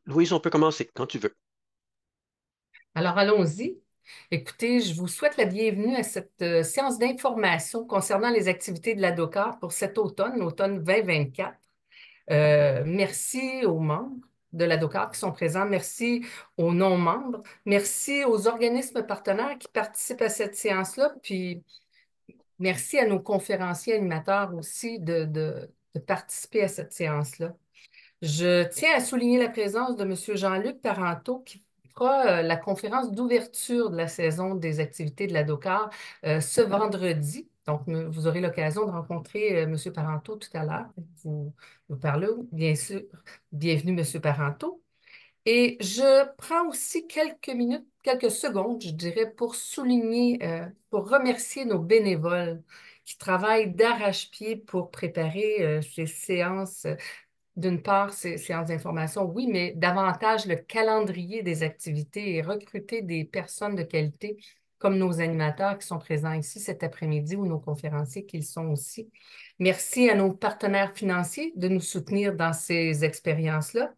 Louise, on peut commencer quand tu veux. Alors, allons-y. Écoutez, je vous souhaite la bienvenue à cette séance d'information concernant les activités de la DOCAR pour cet automne, l'automne 2024. Merci aux membres de la DOCAR qui sont présents. Merci aux non-membres. Merci aux organismes partenaires qui participent à cette séance-là. Puis, merci à nos conférenciers animateurs aussi de participer à cette séance-là. Je tiens à souligner la présence de M. Jean-Luc Parenteau qui fera la conférence d'ouverture de la saison des activités de la DOCAR ce vendredi. Donc, vous aurez l'occasion de rencontrer M. Parenteau tout à l'heure. Vous parlez, bien sûr. Bienvenue, M. Parenteau. Et je prends aussi quelques minutes, quelques secondes, je dirais, pour souligner, pour remercier nos bénévoles qui travaillent d'arrache-pied pour préparer ces séances d'une part, ces séances d'information, oui, mais davantage le calendrier des activités et recruter des personnes de qualité comme nos animateurs qui sont présents ici cet après-midi ou nos conférenciers qui le sont aussi. Merci à nos partenaires financiers de nous soutenir dans ces expériences-là.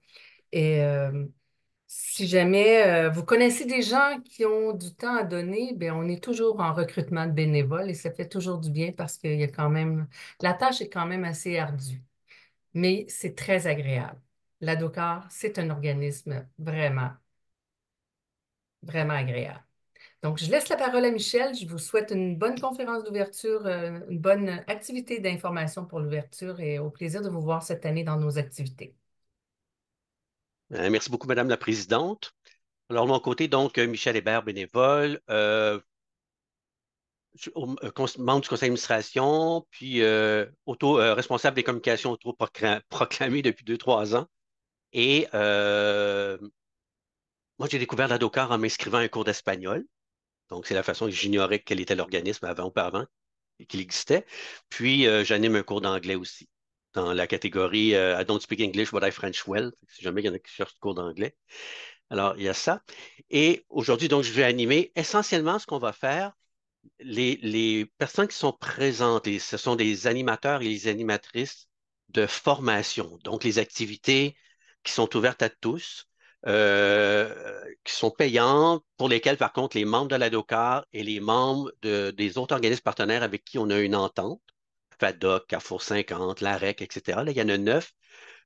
Et si jamais vous connaissez des gens qui ont du temps à donner, bien, on est toujours en recrutement de bénévoles et ça fait toujours du bien parce qu'il y a quand même, la tâche est quand même assez ardue, mais c'est très agréable. La DOCAR, c'est un organisme vraiment, vraiment agréable. Donc, je laisse la parole à Michel. Je vous souhaite une bonne conférence d'ouverture, une bonne activité d'information pour l'ouverture et au plaisir de vous voir cette année dans nos activités. Merci beaucoup, Madame la Présidente. Alors, de mon côté, donc, Michel Hébert, bénévole, membre du conseil d'administration, puis responsable des communications auto-proclamé depuis 2, 3 ans. Et moi, j'ai découvert la DOCAR en m'inscrivant à un cours d'espagnol. Donc, c'est la façon que j'ignorais quel était l'organisme auparavant, et qu'il existait. Puis, j'anime un cours d'anglais aussi, dans la catégorie I don't speak English, but I French well. Si jamais il y en a qui cherchent le cours d'anglais. Alors, il y a ça. Et aujourd'hui, donc, je vais animer essentiellement ce qu'on va faire. Les personnes qui sont présentes, et ce sont des animateurs et les animatrices de formation, donc les activités qui sont ouvertes à tous, qui sont payantes, pour lesquelles, par contre, les membres de la DOCAR et les membres des autres organismes partenaires avec qui on a une entente, FADOC, Carrefour 50, l'AREC, etc., là, il y en a 9,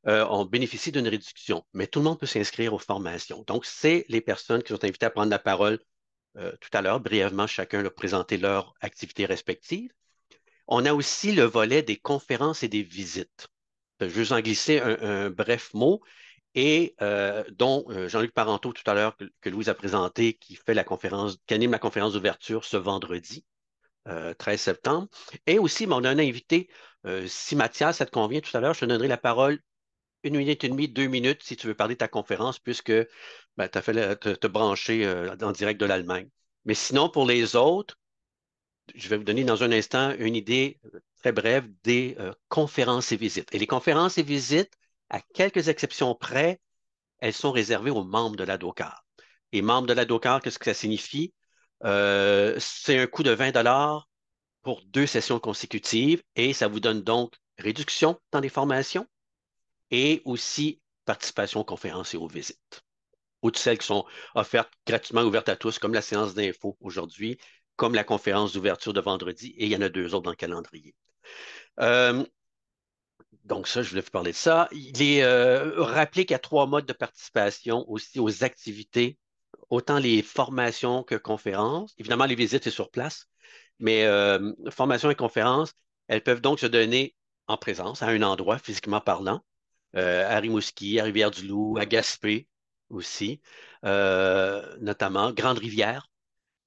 on bénéficie d'une réduction, mais tout le monde peut s'inscrire aux formations. Donc, c'est les personnes qui sont invitées à prendre la parole tout à l'heure, brièvement, chacun a présenté leur activité respective. On a aussi le volet des conférences et des visites. Je vais juste en glisser un bref mot et dont Jean-Luc Parenteau tout à l'heure que Louise a présenté, qui anime la conférence d'ouverture ce vendredi, 13 septembre. Et aussi, ben, on a un invité, si Mathias, ça te convient tout à l'heure, je te donnerai la parole 1 minute et demie, 2 minutes si tu veux parler de ta conférence, puisque ben, tu as fait te brancher en direct de l'Allemagne. Mais sinon, pour les autres, je vais vous donner dans un instant une idée très brève des conférences et visites. Et les conférences et visites, à quelques exceptions près, elles sont réservées aux membres de la DOCAR. Et membres de la DOCAR, qu'est-ce que ça signifie? C'est un coût de 20 $ pour 2 sessions consécutives et ça vous donne donc réduction dans les formations et aussi participation aux conférences et aux visites. Ou de celles qui sont offertes gratuitement, ouvertes à tous, comme la séance d'info aujourd'hui, comme la conférence d'ouverture de vendredi, et il y en a 2 autres dans le calendrier. Euh, donc ça, je voulais vous parler de ça. Il est rappelé qu'il y a 3 modes de participation aussi aux activités, autant les formations que conférences. Évidemment, les visites, c'est sur place, mais formations et conférences, elles peuvent donc se donner en présence, à un endroit, physiquement parlant, à Rimouski, à Rivière-du-Loup, à Gaspé aussi, notamment Grande-Rivière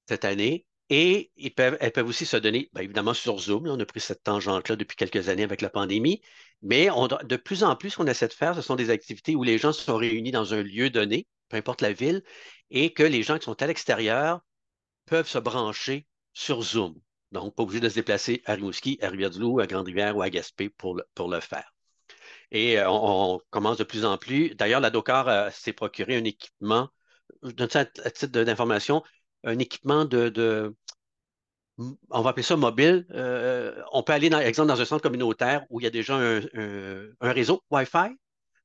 cette année. Et elles peuvent aussi se donner, bien évidemment, sur Zoom. Là, on a pris cette tangente-là depuis quelques années avec la pandémie. Mais de plus en plus, ce qu'on essaie de faire, ce sont des activités où les gens sont réunis dans un lieu donné, peu importe la ville, et que les gens qui sont à l'extérieur peuvent se brancher sur Zoom. Donc, pas obligé de se déplacer à Rimouski, à Rivière-du-Loup, à Grande-Rivière ou à Gaspé pour le faire. Et on commence de plus en plus. D'ailleurs, la DOCAR s'est procuré un équipement, je donne ça à titre d'information, un équipement on va appeler ça mobile. On peut aller, par exemple, dans un centre communautaire où il y a déjà un réseau Wi-Fi.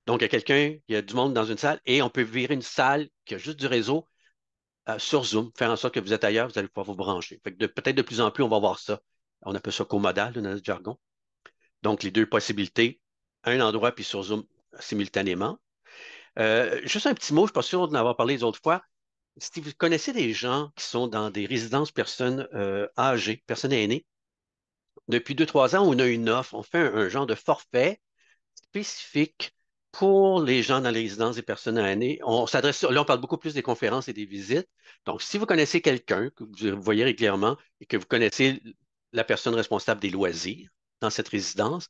Donc, il y a du monde dans une salle et on peut virer une salle qui a juste du réseau sur Zoom, faire en sorte que vous êtes ailleurs, vous allez pouvoir vous brancher. Fait que peut-être de plus en plus, on va voir ça. On appelle ça comodal là, dans notre jargon. Donc, les deux possibilités, un endroit puis sur Zoom simultanément. Juste un petit mot, je ne suis pas sûr d'en avoir parlé les autres fois. Si vous connaissez des gens qui sont dans des résidences personnes âgées, personnes aînées, depuis 2, 3 ans, on a une offre, on fait un genre de forfait spécifique pour les gens dans les résidences des personnes aînées. On s'adresse, là, on parle beaucoup plus des conférences et des visites. Donc, si vous connaissez quelqu'un que vous voyez régulièrement et que vous connaissez la personne responsable des loisirs dans cette résidence,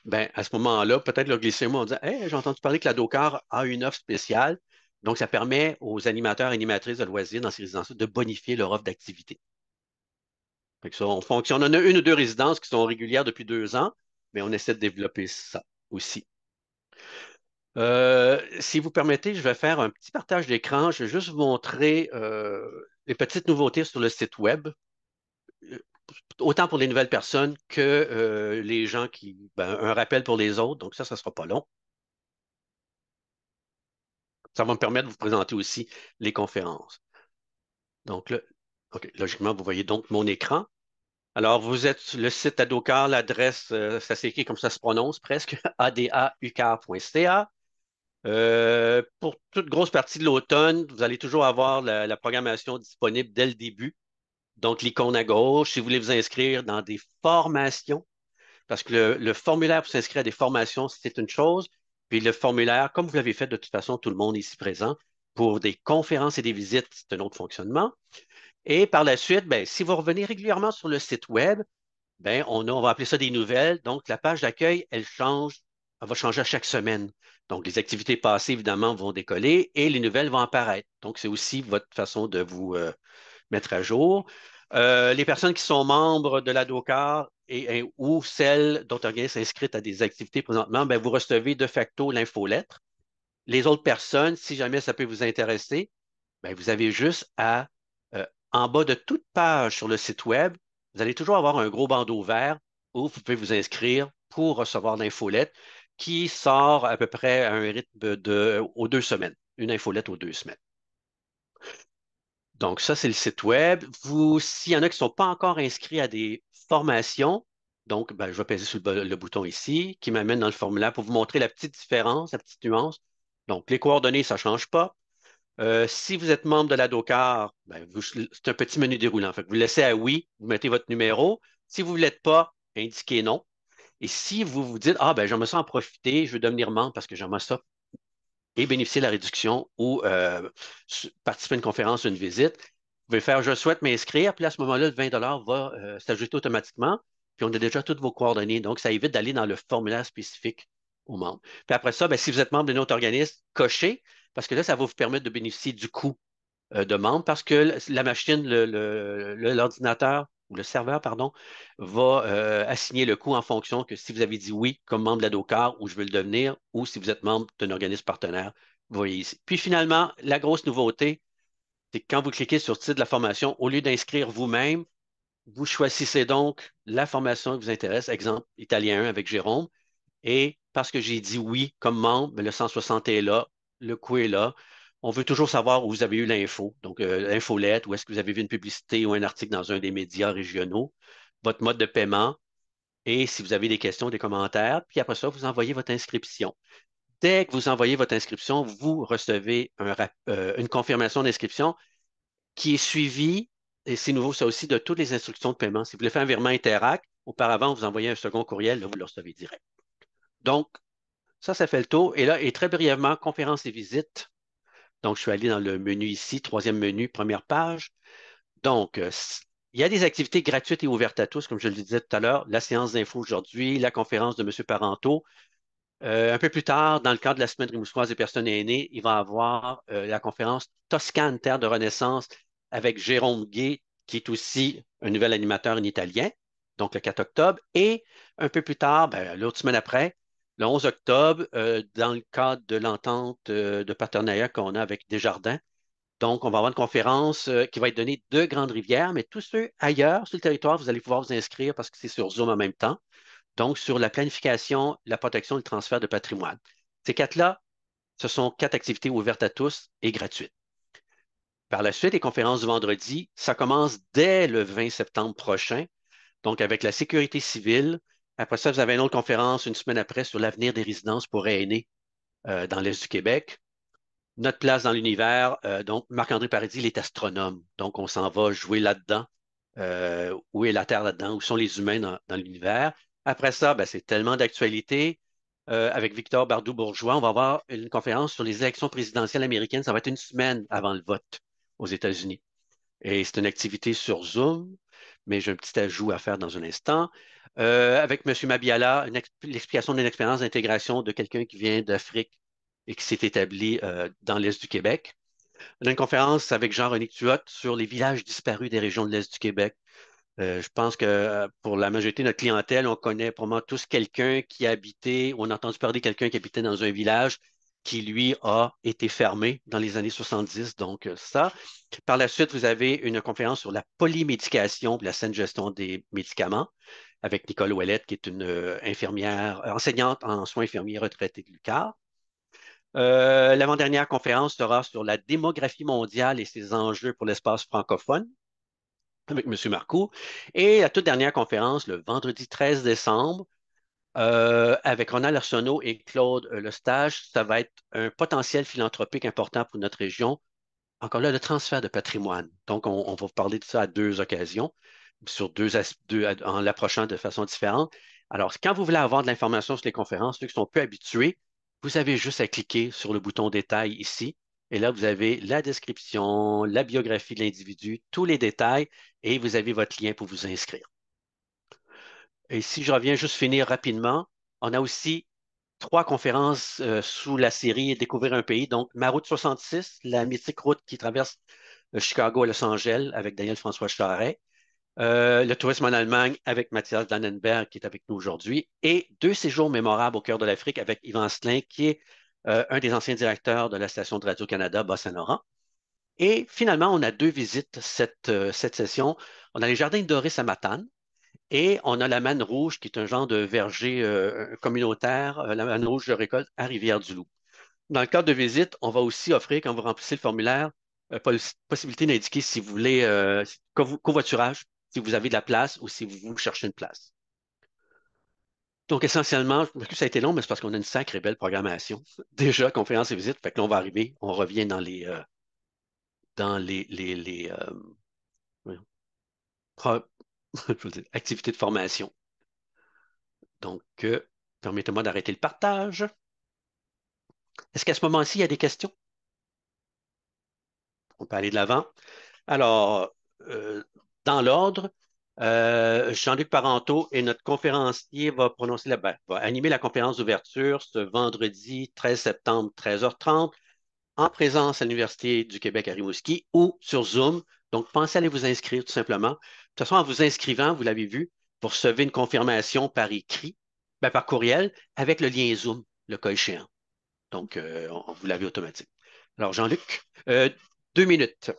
ben, à ce moment-là, peut-être leur glisser un mot en disant, hey, j'ai entendu parler que la DOCAR a une offre spéciale. Donc, ça permet aux animateurs et animatrices de loisirs dans ces résidences de bonifier leur offre d'activité. Fait que ça, on fonctionne. On en a une ou deux résidences qui sont régulières depuis 2 ans, mais on essaie de développer ça aussi. Si vous permettez, je vais faire un petit partage d'écran. Je vais juste vous montrer les petites nouveautés sur le site web, euh, autant pour les nouvelles personnes que les gens ben, un rappel pour les autres. Donc ça ne sera pas long. Ça va me permettre de vous présenter aussi les conférences. Donc là, OK, logiquement, vous voyez donc mon écran. Alors, vous êtes sur le site Adocar, l'adresse, ça s'écrit comme ça se prononce presque, adaucar.ca. Pour toute grosse partie de l'automne, vous allez toujours avoir la programmation disponible dès le début. Donc, l'icône à gauche, si vous voulez vous inscrire dans des formations, parce que le formulaire pour s'inscrire à des formations, c'est une chose. Puis le formulaire, comme vous l'avez fait de toute façon, tout le monde ici présent, pour des conférences et des visites, c'est un autre fonctionnement. Et par la suite, ben, si vous revenez régulièrement sur le site web, ben, on va appeler ça des nouvelles. Donc, la page d'accueil, elle va changer à chaque semaine. Donc, les activités passées, évidemment, vont décoller et les nouvelles vont apparaître. Donc, c'est aussi votre façon de vous mettre à jour. Les personnes qui sont membres de la DOCAR ou celles d'autres organismes inscrites à des activités présentement, ben, vous recevez de facto l'infolettre. Les autres personnes, si jamais ça peut vous intéresser, ben, vous avez juste euh, en bas de toute page sur le site web, vous allez toujours avoir un gros bandeau vert où vous pouvez vous inscrire pour recevoir l'infolette qui sort à peu près à un rythme aux 2 semaines, une infolette aux 2 semaines. Donc, ça, c'est le site web. S'il y en a qui ne sont pas encore inscrits à des formations, donc, ben, je vais peser sur le bouton ici qui m'amène dans le formulaire pour vous montrer la petite différence, la petite nuance. Donc, les coordonnées, ça ne change pas. Si vous êtes membre de la DOCAR, ben, c'est un petit menu déroulant. Fait que vous laissez à oui, vous mettez votre numéro. Si vous ne l'êtes pas, indiquez non. Et si vous vous dites, ah, ben, j'aimerais ça en profiter, je veux devenir membre parce que j'aimerais ça et bénéficier de la réduction ou participer à une conférence ou une visite, vous pouvez faire je souhaite m'inscrire, puis à ce moment-là, le 20 va s'ajouter automatiquement, puis on a déjà toutes vos coordonnées. Donc, ça évite d'aller dans le formulaire spécifique aux membres. Puis après ça, ben, si vous êtes membre d'un autre organisme, cochez, parce que là, ça va vous permettre de bénéficier du coût de membre parce que la machine, l'ordinateur ou le serveur, pardon, va assigner le coût en fonction que si vous avez dit oui comme membre de la DOCAR ou je veux le devenir ou si vous êtes membre d'un organisme partenaire, vous voyez ici. Puis finalement, la grosse nouveauté, c'est que quand vous cliquez sur le titre de la formation, au lieu d'inscrire vous-même, vous choisissez donc la formation qui vous intéresse, exemple italien 1 avec Jérôme, et parce que j'ai dit oui comme membre, ben, le 160 est là, le coût est là. On veut toujours savoir où vous avez eu l'info. Donc, l'infolette, où est-ce que vous avez vu une publicité ou un article dans un des médias régionaux, votre mode de paiement et si vous avez des questions, des commentaires. Puis après ça, vous envoyez votre inscription. Dès que vous envoyez votre inscription, vous recevez une confirmation d'inscription qui est suivie, et c'est nouveau ça aussi, de toutes les instructions de paiement. Si vous voulez faire un virement Interac, auparavant, vous envoyez un second courriel, là, vous le recevez direct. Donc, ça fait le tour. Et là, et très brièvement, conférences et visites. Donc, je suis allé dans le menu ici, troisième menu, première page. Donc, il y a des activités gratuites et ouvertes à tous, comme je le disais tout à l'heure. La séance d'info aujourd'hui, la conférence de M. Parenteau. Un peu plus tard, dans le cadre de la semaine rimouskoise des personnes aînées, il va y avoir la conférence Toscane, Terre de Renaissance avec Jérôme Gay, qui est aussi un nouvel animateur en italien, donc le 4 octobre. Et un peu plus tard, ben, l'autre semaine après, le 11 octobre, dans le cadre de l'entente de partenariat qu'on a avec Desjardins. Donc, on va avoir une conférence qui va être donnée de Grande-Rivière, mais tous ceux ailleurs sur le territoire, vous allez pouvoir vous inscrire parce que c'est sur Zoom en même temps. Donc, sur la planification, la protection et le transfert de patrimoine. Ces quatre-là, ce sont quatre activités ouvertes à tous et gratuites. Par la suite, les conférences du vendredi, ça commence dès le 20 septembre prochain, donc avec la sécurité civile. Après ça, vous avez une autre conférence une semaine après sur l'avenir des résidences pour aînés dans l'Est du Québec. Notre place dans l'univers, donc Marc-André Paradis, il est astronome, donc on s'en va jouer là-dedans. Où est la Terre là-dedans? Où sont les humains dans l'univers? Après ça, ben, c'est tellement d'actualité. Avec Victor Bardou-Bourgeois, on va avoir une conférence sur les élections présidentielles américaines. Ça va être une semaine avant le vote aux États-Unis. Et c'est une activité sur Zoom, mais j'ai un petit ajout à faire dans un instant. Avec M. Mabiala, l'explication d'une expérience d'intégration de quelqu'un qui vient d'Afrique et qui s'est établi dans l'Est du Québec. On a une conférence avec Jean-René Tuot sur les villages disparus des régions de l'Est du Québec. Je pense que pour la majorité de notre clientèle, on connaît probablement tous quelqu'un qui habitait, ou on a entendu parler de quelqu'un qui habitait dans un village qui, lui, a été fermé dans les années 70. Donc, ça. Par la suite, vous avez une conférence sur la polymédication, la saine gestion des médicaments, avec Nicole Ouellette, qui est une infirmière, enseignante en soins infirmiers retraitée de l'UQAR. L'avant-dernière conférence sera sur la démographie mondiale et ses enjeux pour l'espace francophone avec M. Marcoux. Et la toute dernière conférence, le vendredi 13 décembre, avec Ronald Arsenault et Claude Lestage, ça va être un potentiel philanthropique important pour notre région. Encore là, le transfert de patrimoine. Donc, on va vous parler de ça à deux occasions, sur en l'approchant de façon différente. Alors, quand vous voulez avoir de l'information sur les conférences, ceux qui sont peu habitués, vous avez juste à cliquer sur le bouton détail ici. Et là, vous avez la description, la biographie de l'individu, tous les détails, et vous avez votre lien pour vous inscrire. Et si je reviens juste finir rapidement, on a aussi trois conférences sous la série Découvrir un pays. Donc, ma route 66, la mythique route qui traverse Chicago à Los Angeles avec Daniel François Charret. Le tourisme en Allemagne avec Mathias Dannenberg qui est avec nous aujourd'hui. Et deux séjours mémorables au cœur de l'Afrique avec Yvan Asselin qui est un des anciens directeurs de la station de Radio-Canada Bas-Saint-Laurent. Et finalement, on a deux visites cette session. On a les jardins de Doris à Matane. Et on a la manne rouge, qui est un genre de verger communautaire, la manne rouge de récolte à Rivière-du-Loup. Dans le cadre de visite, on va aussi offrir, quand vous remplissez le formulaire, possibilité d'indiquer si vous voulez covoiturage, si vous avez de la place ou si vous cherchez une place. Donc, essentiellement, ça a été long, mais c'est parce qu'on a une sacrée belle programmation. Déjà, conférence et visite, fait que là, on va arriver, on revient dans les voyons, pro- je veux dire, activités de formation. Donc, permettez-moi d'arrêter le partage. Est-ce qu'à ce moment-ci, il y a des questions? On peut aller de l'avant. Alors, dans l'ordre, Jean-Luc Parenteau est notre conférencier, va animer la conférence d'ouverture ce vendredi 13 septembre, 13h30, en présence à l'Université du Québec à Rimouski ou sur Zoom. Donc, pensez à aller vous inscrire tout simplement. De toute façon, en vous inscrivant, vous l'avez vu, vous recevez une confirmation par écrit, par courriel, avec le lien Zoom, le cas échéant. Donc, vous l'avez automatique. Alors, Jean-Luc, 2 minutes,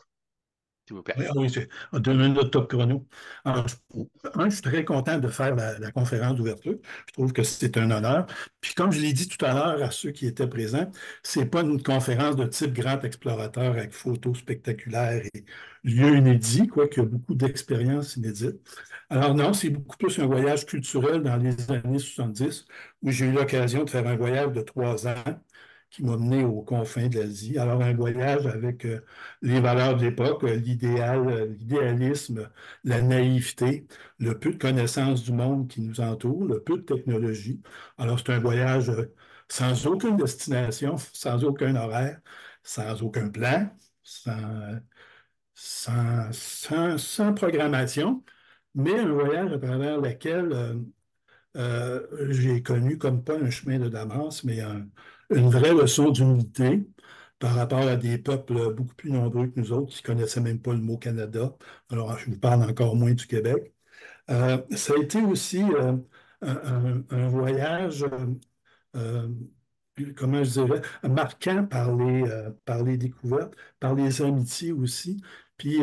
s'il vous plaît. Oui, oui, c'est 2 minutes top chrono. Alors, je suis très content de faire la conférence d'ouverture. Je trouve que c'est un honneur. Puis comme je l'ai dit tout à l'heure à ceux qui étaient présents, c'est pas une conférence de type grand explorateur avec photos spectaculaires et lieux inédits, quoique beaucoup d'expériences inédites. Alors non, c'est beaucoup plus un voyage culturel dans les années 70 où j'ai eu l'occasion de faire un voyage de 3 ans qui m'a mené aux confins de l'Asie. Alors, un voyage avec les valeurs de l'époque, l'idéal, l'idéalisme, la naïveté, le peu de connaissance du monde qui nous entoure, le peu de technologie. Alors, c'est un voyage sans aucune destination, sans aucun horaire, sans aucun plan, sans programmation, mais un voyage à travers lequel j'ai connu comme pas un chemin de Damas, mais une vraie leçon d'humilité par rapport à des peuples beaucoup plus nombreux que nous autres qui ne connaissaient même pas le mot Canada. Alors, je vous parle encore moins du Québec. Ça a été aussi un voyage, euh, comment je dirais, marquant par les découvertes, par les amitiés aussi, puis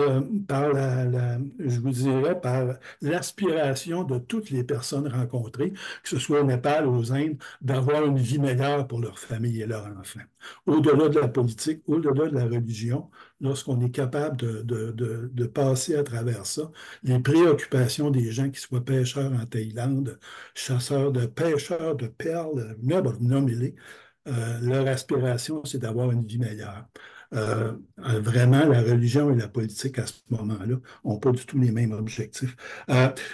je vous dirais, par l'aspiration de toutes les personnes rencontrées, que ce soit au Népal, aux Indes, d'avoir une vie meilleure pour leur famille et leurs enfants. Au-delà de la politique, au-delà de la religion, lorsqu'on est capable de passer à travers ça, les préoccupations des gens qui soient pêcheurs en Thaïlande, chasseurs de pêcheurs de perles, nommez-les, leur aspiration, c'est d'avoir une vie meilleure. Vraiment, la religion et la politique à ce moment-là n'ont pas du tout les mêmes objectifs.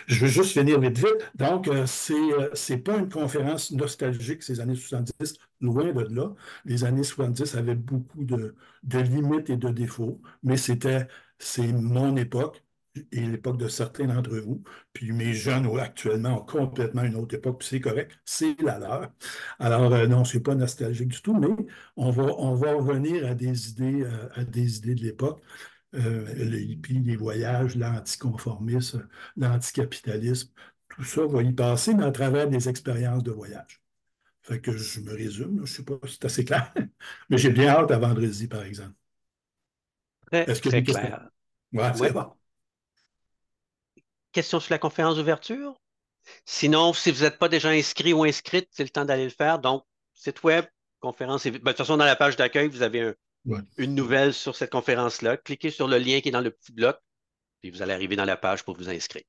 Je veux juste finir vite, vite. Donc, c'est pas une conférence nostalgique, ces années 70, loin de là. Les années 70 avaient beaucoup de limites et de défauts, mais c'est mon époque et l'époque de certains d'entre vous. Puis mes jeunes actuellement ont complètement une autre époque, puis c'est correct, c'est la leur. Alors, non, c'est pas nostalgique du tout, mais on va revenir à des idées de l'époque. Le hippie, les voyages, l'anticonformisme, l'anticapitalisme, tout ça va y passer, mais à travers des expériences de voyage. Fait que je me résume, là, je ne sais pas si c'est assez clair, mais j'ai bien hâte à vendredi, par exemple. Très, Est-ce qu'il y a très des questions? clair. Ouais, Oui. c'est bon. Question sur la conférence d'ouverture? Sinon, si vous n'êtes pas déjà inscrit ou inscrite, c'est le temps d'aller le faire. Donc, site web, conférence. Ben, de toute façon, dans la page d'accueil, vous avez Ouais. une nouvelle sur cette conférence-là. Cliquez sur le lien qui est dans le petit bloc, puis vous allez arriver dans la page pour vous inscrire.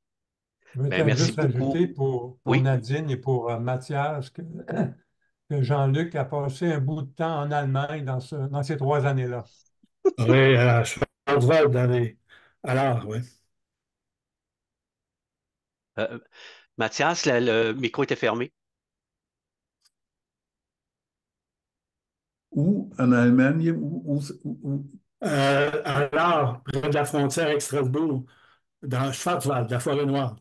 Je vais Ben, merci juste beaucoup. rajouter pour Oui. Nadine et pour Mathias que Jean-Luc a passé un bout de temps en Allemagne dans ces 3 années-là. Oui, à Schwarzwald, Alors, oui. Euh, Mathias, le micro était fermé. Où en Allemagne? Alors, près de la frontière avec Strasbourg, dans Schwarzwald, la forêt noire.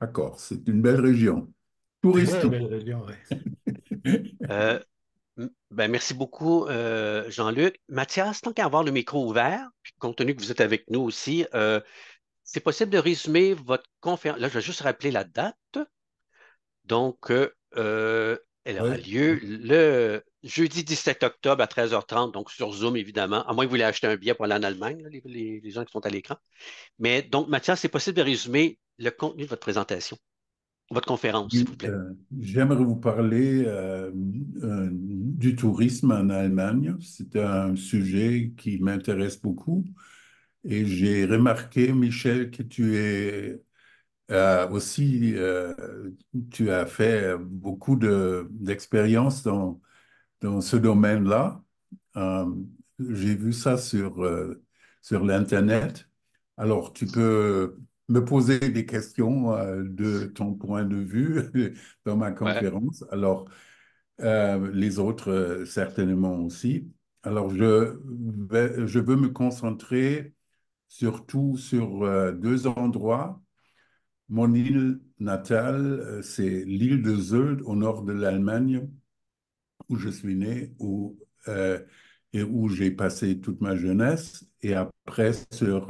D'accord, c'est une belle région. Très Touristique. belle région, oui. Euh, ben, merci beaucoup, Jean-Luc. Mathias, tant qu'à avoir le micro ouvert, puis compte tenu que vous êtes avec nous aussi, c'est possible de résumer votre conférence. Là, je vais juste rappeler la date. Donc, elle aura Oui. lieu le jeudi 17 octobre à 13h30, donc sur Zoom, évidemment, à moins que vous voulez acheter un billet pour aller en Allemagne, là, les gens qui sont à l'écran. Mais donc, Mathias, c'est possible de résumer le contenu de votre présentation, votre conférence, s'il vous Oui, plaît. j'aimerais vous parler du tourisme en Allemagne. C'est un sujet qui m'intéresse beaucoup. Et j'ai remarqué, Michel, que aussi, tu as fait beaucoup d'expériences dans ce domaine-là. Euh, j'ai vu ça sur l'Internet. Alors, tu peux me poser des questions de ton point de vue dans ma Ouais. conférence. Alors, les autres, certainement aussi. Alors, je veux me concentrer surtout sur deux endroits. Mon île natale, c'est l'île de Sylt au nord de l'Allemagne où je suis né et où j'ai passé toute ma jeunesse, et après sur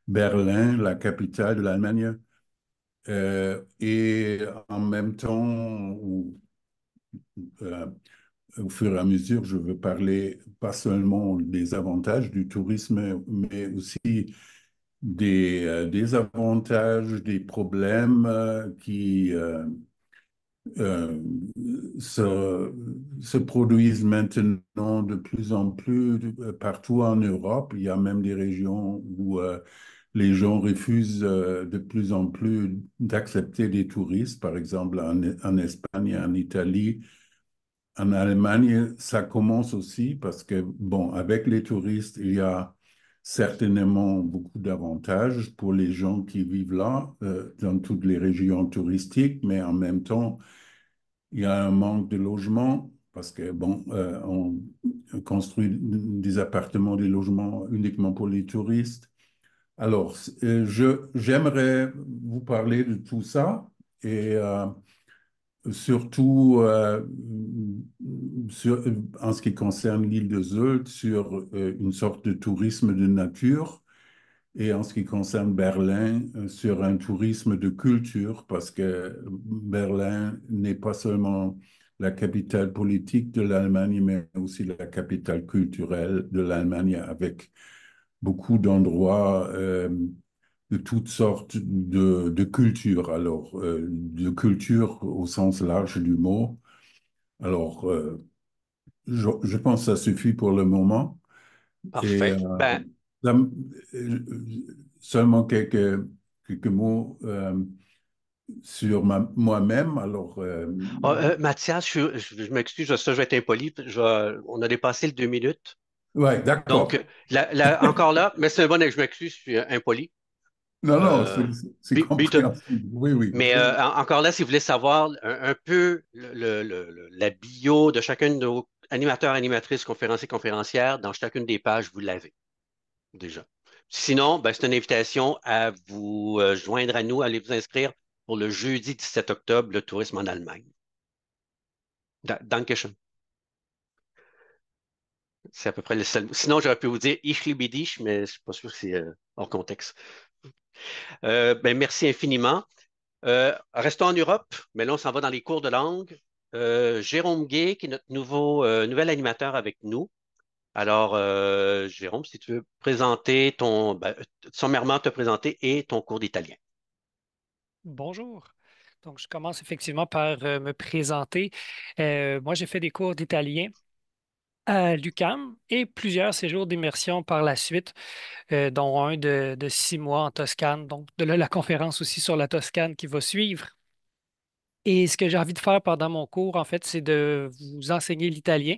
Berlin, la capitale de l'Allemagne. Et en même temps, euh, au fur et à mesure, je veux parler pas seulement des avantages du tourisme, mais aussi des désavantages, des problèmes euh, se, se produisent maintenant de plus en plus partout en Europe. Il y a même des régions où les gens refusent de plus en plus d'accepter des touristes, par exemple en Espagne, en Italie. En Allemagne, ça commence aussi parce que, bon, avec les touristes, il y a certainement beaucoup d'avantages pour les gens qui vivent là, dans toutes les régions touristiques, mais en même temps, il y a un manque de logements parce que, bon, on construit des appartements, des logements uniquement pour les touristes. Alors, j'aimerais vous parler de tout ça et surtout en ce qui concerne l'île de Sylt, sur une sorte de tourisme de nature. Et en ce qui concerne Berlin, sur un tourisme de culture, parce que Berlin n'est pas seulement la capitale politique de l'Allemagne, mais aussi la capitale culturelle de l'Allemagne, avec beaucoup d'endroits de toutes sortes de cultures. Alors, de culture au sens large du mot. Alors, je pense que ça suffit pour le moment. Et Parfait. Ben, ça m- seulement quelques mots sur moi-même. Alors, Mathias, je m'excuse, ça, je vais être impoli. On a dépassé le 2 minutes. ouais, Donc, d'accord. encore là, mais c'est un bon, je m'excuse, je suis impoli. Non, non, Euh, c'est Peter. compréhensible. Oui, oui. Mais encore là, si vous voulez savoir un peu la bio de chacun de nos animateurs, animatrices, conférenciers, conférencières, dans chacune des pages, vous l'avez déjà. Sinon, ben, c'est une invitation à vous joindre à nous, allez vous inscrire pour le jeudi 17 octobre, le tourisme en Allemagne. Dankeschön. C'est à peu près le seul. Sinon, j'aurais pu vous dire Ich liebe dich, mais je ne suis pas sûr que c'est hors contexte. Ben, merci infiniment. Restons en Europe, mais là, on s'en va dans les cours de langue. Jérôme Gay, qui est notre nouvel animateur avec nous. Alors, Jérôme, si tu veux présenter sommairement te présenter et ton cours d'italien. Bonjour. Donc, je commence effectivement par me présenter. Moi, j'ai fait des cours d'italien à l'UQAM et plusieurs séjours d'immersion par la suite, dont un de 6 mois en Toscane. Donc, de là, la conférence aussi sur la Toscane qui va suivre. Et ce que j'ai envie de faire pendant mon cours, en fait, c'est de vous enseigner l'italien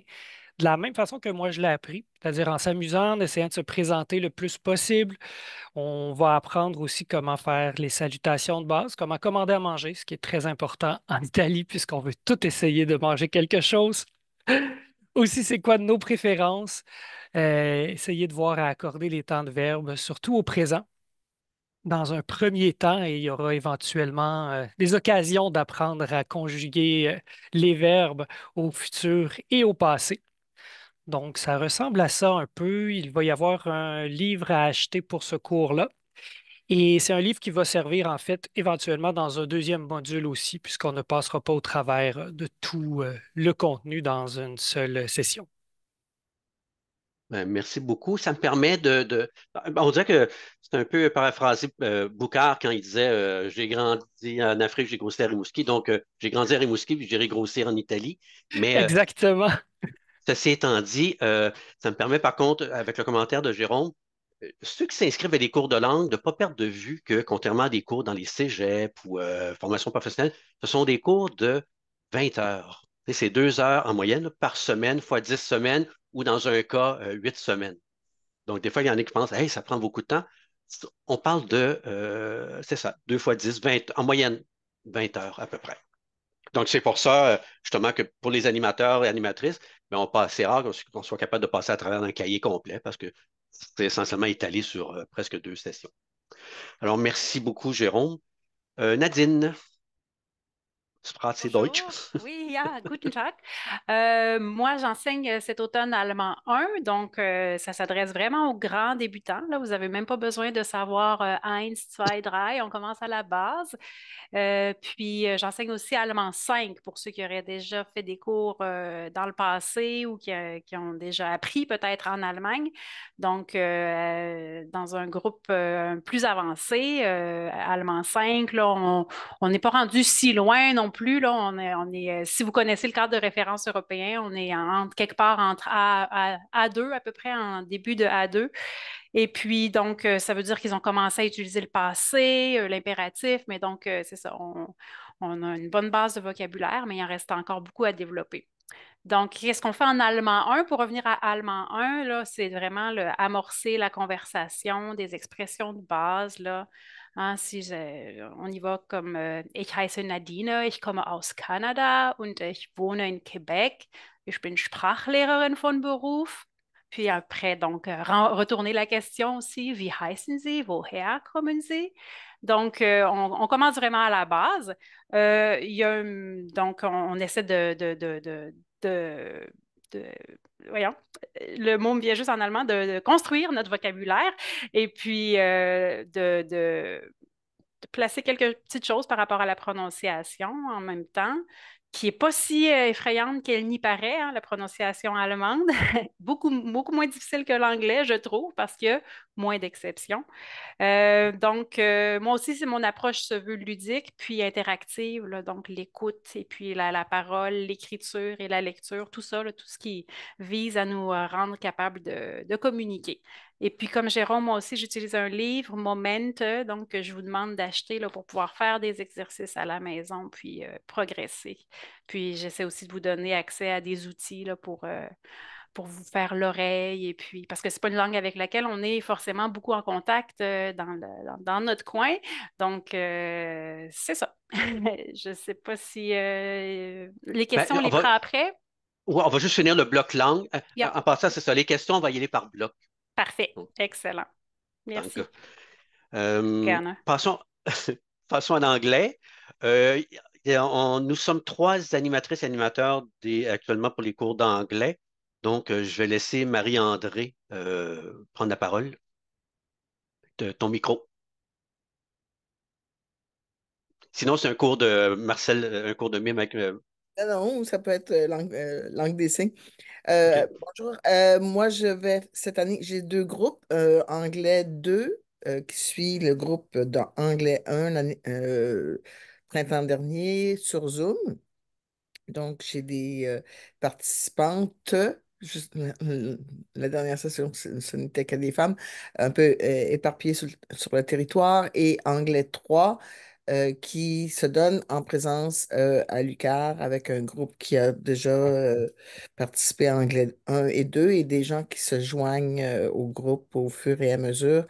de la même façon que moi je l'ai appris, c'est-à-dire en s'amusant, en essayant de se présenter le plus possible. On va apprendre aussi comment faire les salutations de base, comment commander à manger, ce qui est très important en Italie puisqu'on veut tout essayer de manger quelque chose. Aussi, c'est quoi nos préférences? Essayer de voir à accorder les temps de verbe, surtout au présent. Dans un premier temps, et il y aura éventuellement des occasions d'apprendre à conjuguer les verbes au futur et au passé. Donc, ça ressemble à ça un peu. Il va y avoir un livre à acheter pour ce cours-là. Et c'est un livre qui va servir en fait éventuellement dans un deuxième module aussi, puisqu'on ne passera pas au travers de tout le contenu dans une seule session. Ben, merci beaucoup. Ça me permet on dirait que c'est un peu paraphrasé Boucard quand il disait j'ai grandi en Afrique, j'ai grossi à Rimouski. Donc, j'ai grandi à Rimouski, puis j'irai grossir en Italie. Mais Exactement. ceci étant dit, ça me permet par contre, avec le commentaire de Jérôme, ceux qui s'inscrivent à des cours de langue, de ne pas perdre de vue que, contrairement à des cours dans les cégeps ou formation professionnelle, ce sont des cours de 20 heures. Tu sais, c'est 2 heures en moyenne là, par semaine, fois 10 semaines, ou dans un cas, 8 semaines. Donc, des fois, il y en a qui pensent, hey, ça prend beaucoup de temps. On parle c'est ça, 2 fois 10, 20, en moyenne, 20 heures à peu près. Donc, c'est pour ça, justement, que pour les animateurs et animatrices, ben, c'est rare qu'on soit capable de passer à travers un cahier complet parce que c'est essentiellement étalé sur presque 2 sessions. Alors, merci beaucoup, Jérôme. Nadine, Sprache Deutsch. Bonjour, oui, ja, guten Tag. Moi, j'enseigne cet automne allemand 1, donc ça s'adresse vraiment aux grands débutants. Là, vous n'avez même pas besoin de savoir 1, 2, 3, on commence à la base. Puis, j'enseigne aussi allemand 5 pour ceux qui auraient déjà fait des cours dans le passé ou qui ont déjà appris peut-être en Allemagne. Donc, dans un groupe plus avancé, allemand 5, là, on n'est pas rendu si loin non plus. Là. Si vous connaissez le cadre de référence européen, on est quelque part entre A2, à peu près en début de A2. Et puis, donc, ça veut dire qu'ils ont commencé à utiliser le passé, l'impératif, mais donc, c'est ça, on a une bonne base de vocabulaire, mais il en reste encore beaucoup à développer. Donc, qu'est-ce qu'on fait en allemand 1? Pour revenir à allemand 1, là, c'est vraiment amorcer la conversation, des expressions de base, là. Hein, on y va comme Ich heiße Nadine, ich komme aus Kanada und ich wohne in Québec. Ich bin Sprachlehrerin von Beruf. Puis après, donc, retourner la question aussi, wie heißen Sie? Woher kommen Sie? Donc, on commence vraiment à la base. Donc, on essaie de- de- voyons, le mot me vient juste en allemand, de construire notre vocabulaire et puis de placer quelques petites choses par rapport à la prononciation en même temps. qui n'est pas si effrayante qu'elle n'y paraît, hein, la prononciation allemande. Beaucoup, beaucoup moins difficile que l'anglais, je trouve, parce qu'il y a moins d'exceptions. Donc, moi aussi, c'est mon approche se veut ludique, puis interactive, là, donc l'écoute et puis la parole, l'écriture et la lecture, tout ça, là, tout ce qui vise à nous rendre capables de communiquer. Et puis, comme Jérôme, moi aussi, j'utilise un livre, Moment, donc que je vous demande d'acheter là, pour pouvoir faire des exercices à la maison, puis progresser. Puis, j'essaie aussi de vous donner accès à des outils là, pour vous faire l'oreille, et puis, parce que c'est pas une langue avec laquelle on est forcément beaucoup en contact dans notre coin. Donc, c'est ça. Je sais pas si les Ben, questions, on les prend après. ouais, on va juste finir le bloc langue. Yep. En passant, c'est ça. Les questions, on va y aller par bloc. Parfait. Excellent. Donc, Merci. Gerne. passons, passons en anglais. Nous sommes trois animatrices et animateurs actuellement pour les cours d'anglais. Donc, je vais laisser Marie-André prendre la parole. Ton micro. Sinon, c'est un cours de Marcel, un cours de mime avec. Non, non, ça peut être langue des signes. OK. Bonjour. Moi, cette année, j'ai deux groupes. Anglais 2, qui suit le groupe d'anglais 1 printemps dernier sur Zoom. Donc, j'ai des participantes. Juste, la dernière session, ce n'était que des femmes, un peu éparpillées sur le territoire. Et anglais 3, qui se donne en présence à l'UQAR avec un groupe qui a déjà participé à anglais 1 et 2 et des gens qui se joignent au groupe au fur et à mesure.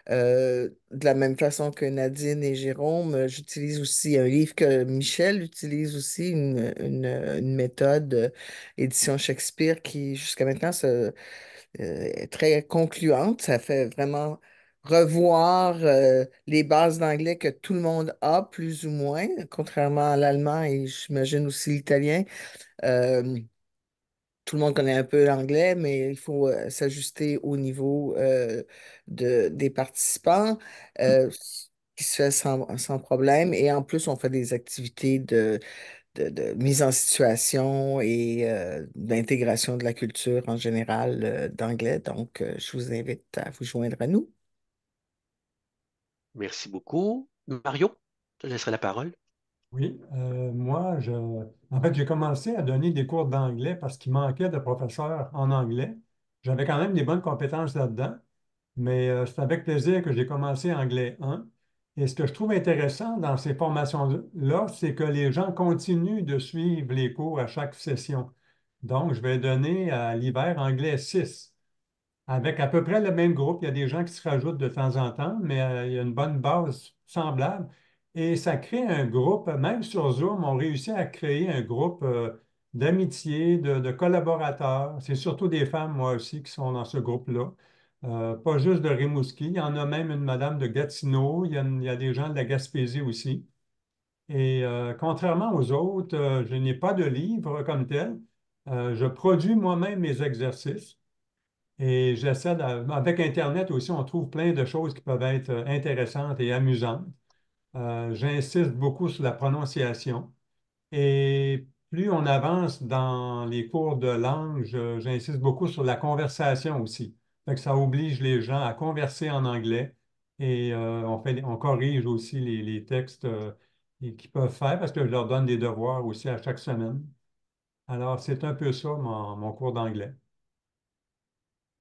De la même façon que Nadine et Jérôme, j'utilise aussi un livre que Michel utilise aussi, une méthode édition Shakespeare qui, jusqu'à maintenant, est très concluante. Ça fait vraiment revoir les bases d'anglais que tout le monde a, plus ou moins, contrairement à l'allemand et j'imagine aussi l'italien. Euh, Tout le monde connaît un peu l'anglais, mais il faut s'ajuster au niveau des participants, euh, qui se fait sans problème. Et en plus, on fait des activités de mise en situation et d'intégration de la culture en général d'anglais. Donc, je vous invite à vous joindre à nous. Merci beaucoup. Mario, je te laisserai la parole. Oui, moi, en fait, j'ai commencé à donner des cours d'anglais parce qu'il manquait de professeurs en anglais. J'avais quand même des bonnes compétences là-dedans, mais c'est avec plaisir que j'ai commencé anglais 1. Et ce que je trouve intéressant dans ces formations-là, c'est que les gens continuent de suivre les cours à chaque session. Donc, je vais donner à l'hiver anglais 6 avec à peu près le même groupe. Il y a des gens qui se rajoutent de temps en temps, mais il y a une bonne base semblable. Et ça crée un groupe, même sur Zoom, on réussit à créer un groupe d'amitié, de collaborateurs. C'est surtout des femmes, moi aussi, qui sont dans ce groupe-là. Pas juste de Rimouski, il y en a même une madame de Gatineau, il y a des gens de la Gaspésie aussi. Et contrairement aux autres, je n'ai pas de livre comme tel. Je produis moi-même mes exercices. Et avec Internet aussi, on trouve plein de choses qui peuvent être intéressantes et amusantes. J'insiste beaucoup sur la prononciation. Et plus on avance dans les cours de langue, j'insiste beaucoup sur la conversation aussi. Fait que ça oblige les gens à converser en anglais et on corrige aussi les textes qu'ils peuvent faire parce que je leur donne des devoirs aussi à chaque semaine. Alors, c'est un peu ça, mon cours d'anglais.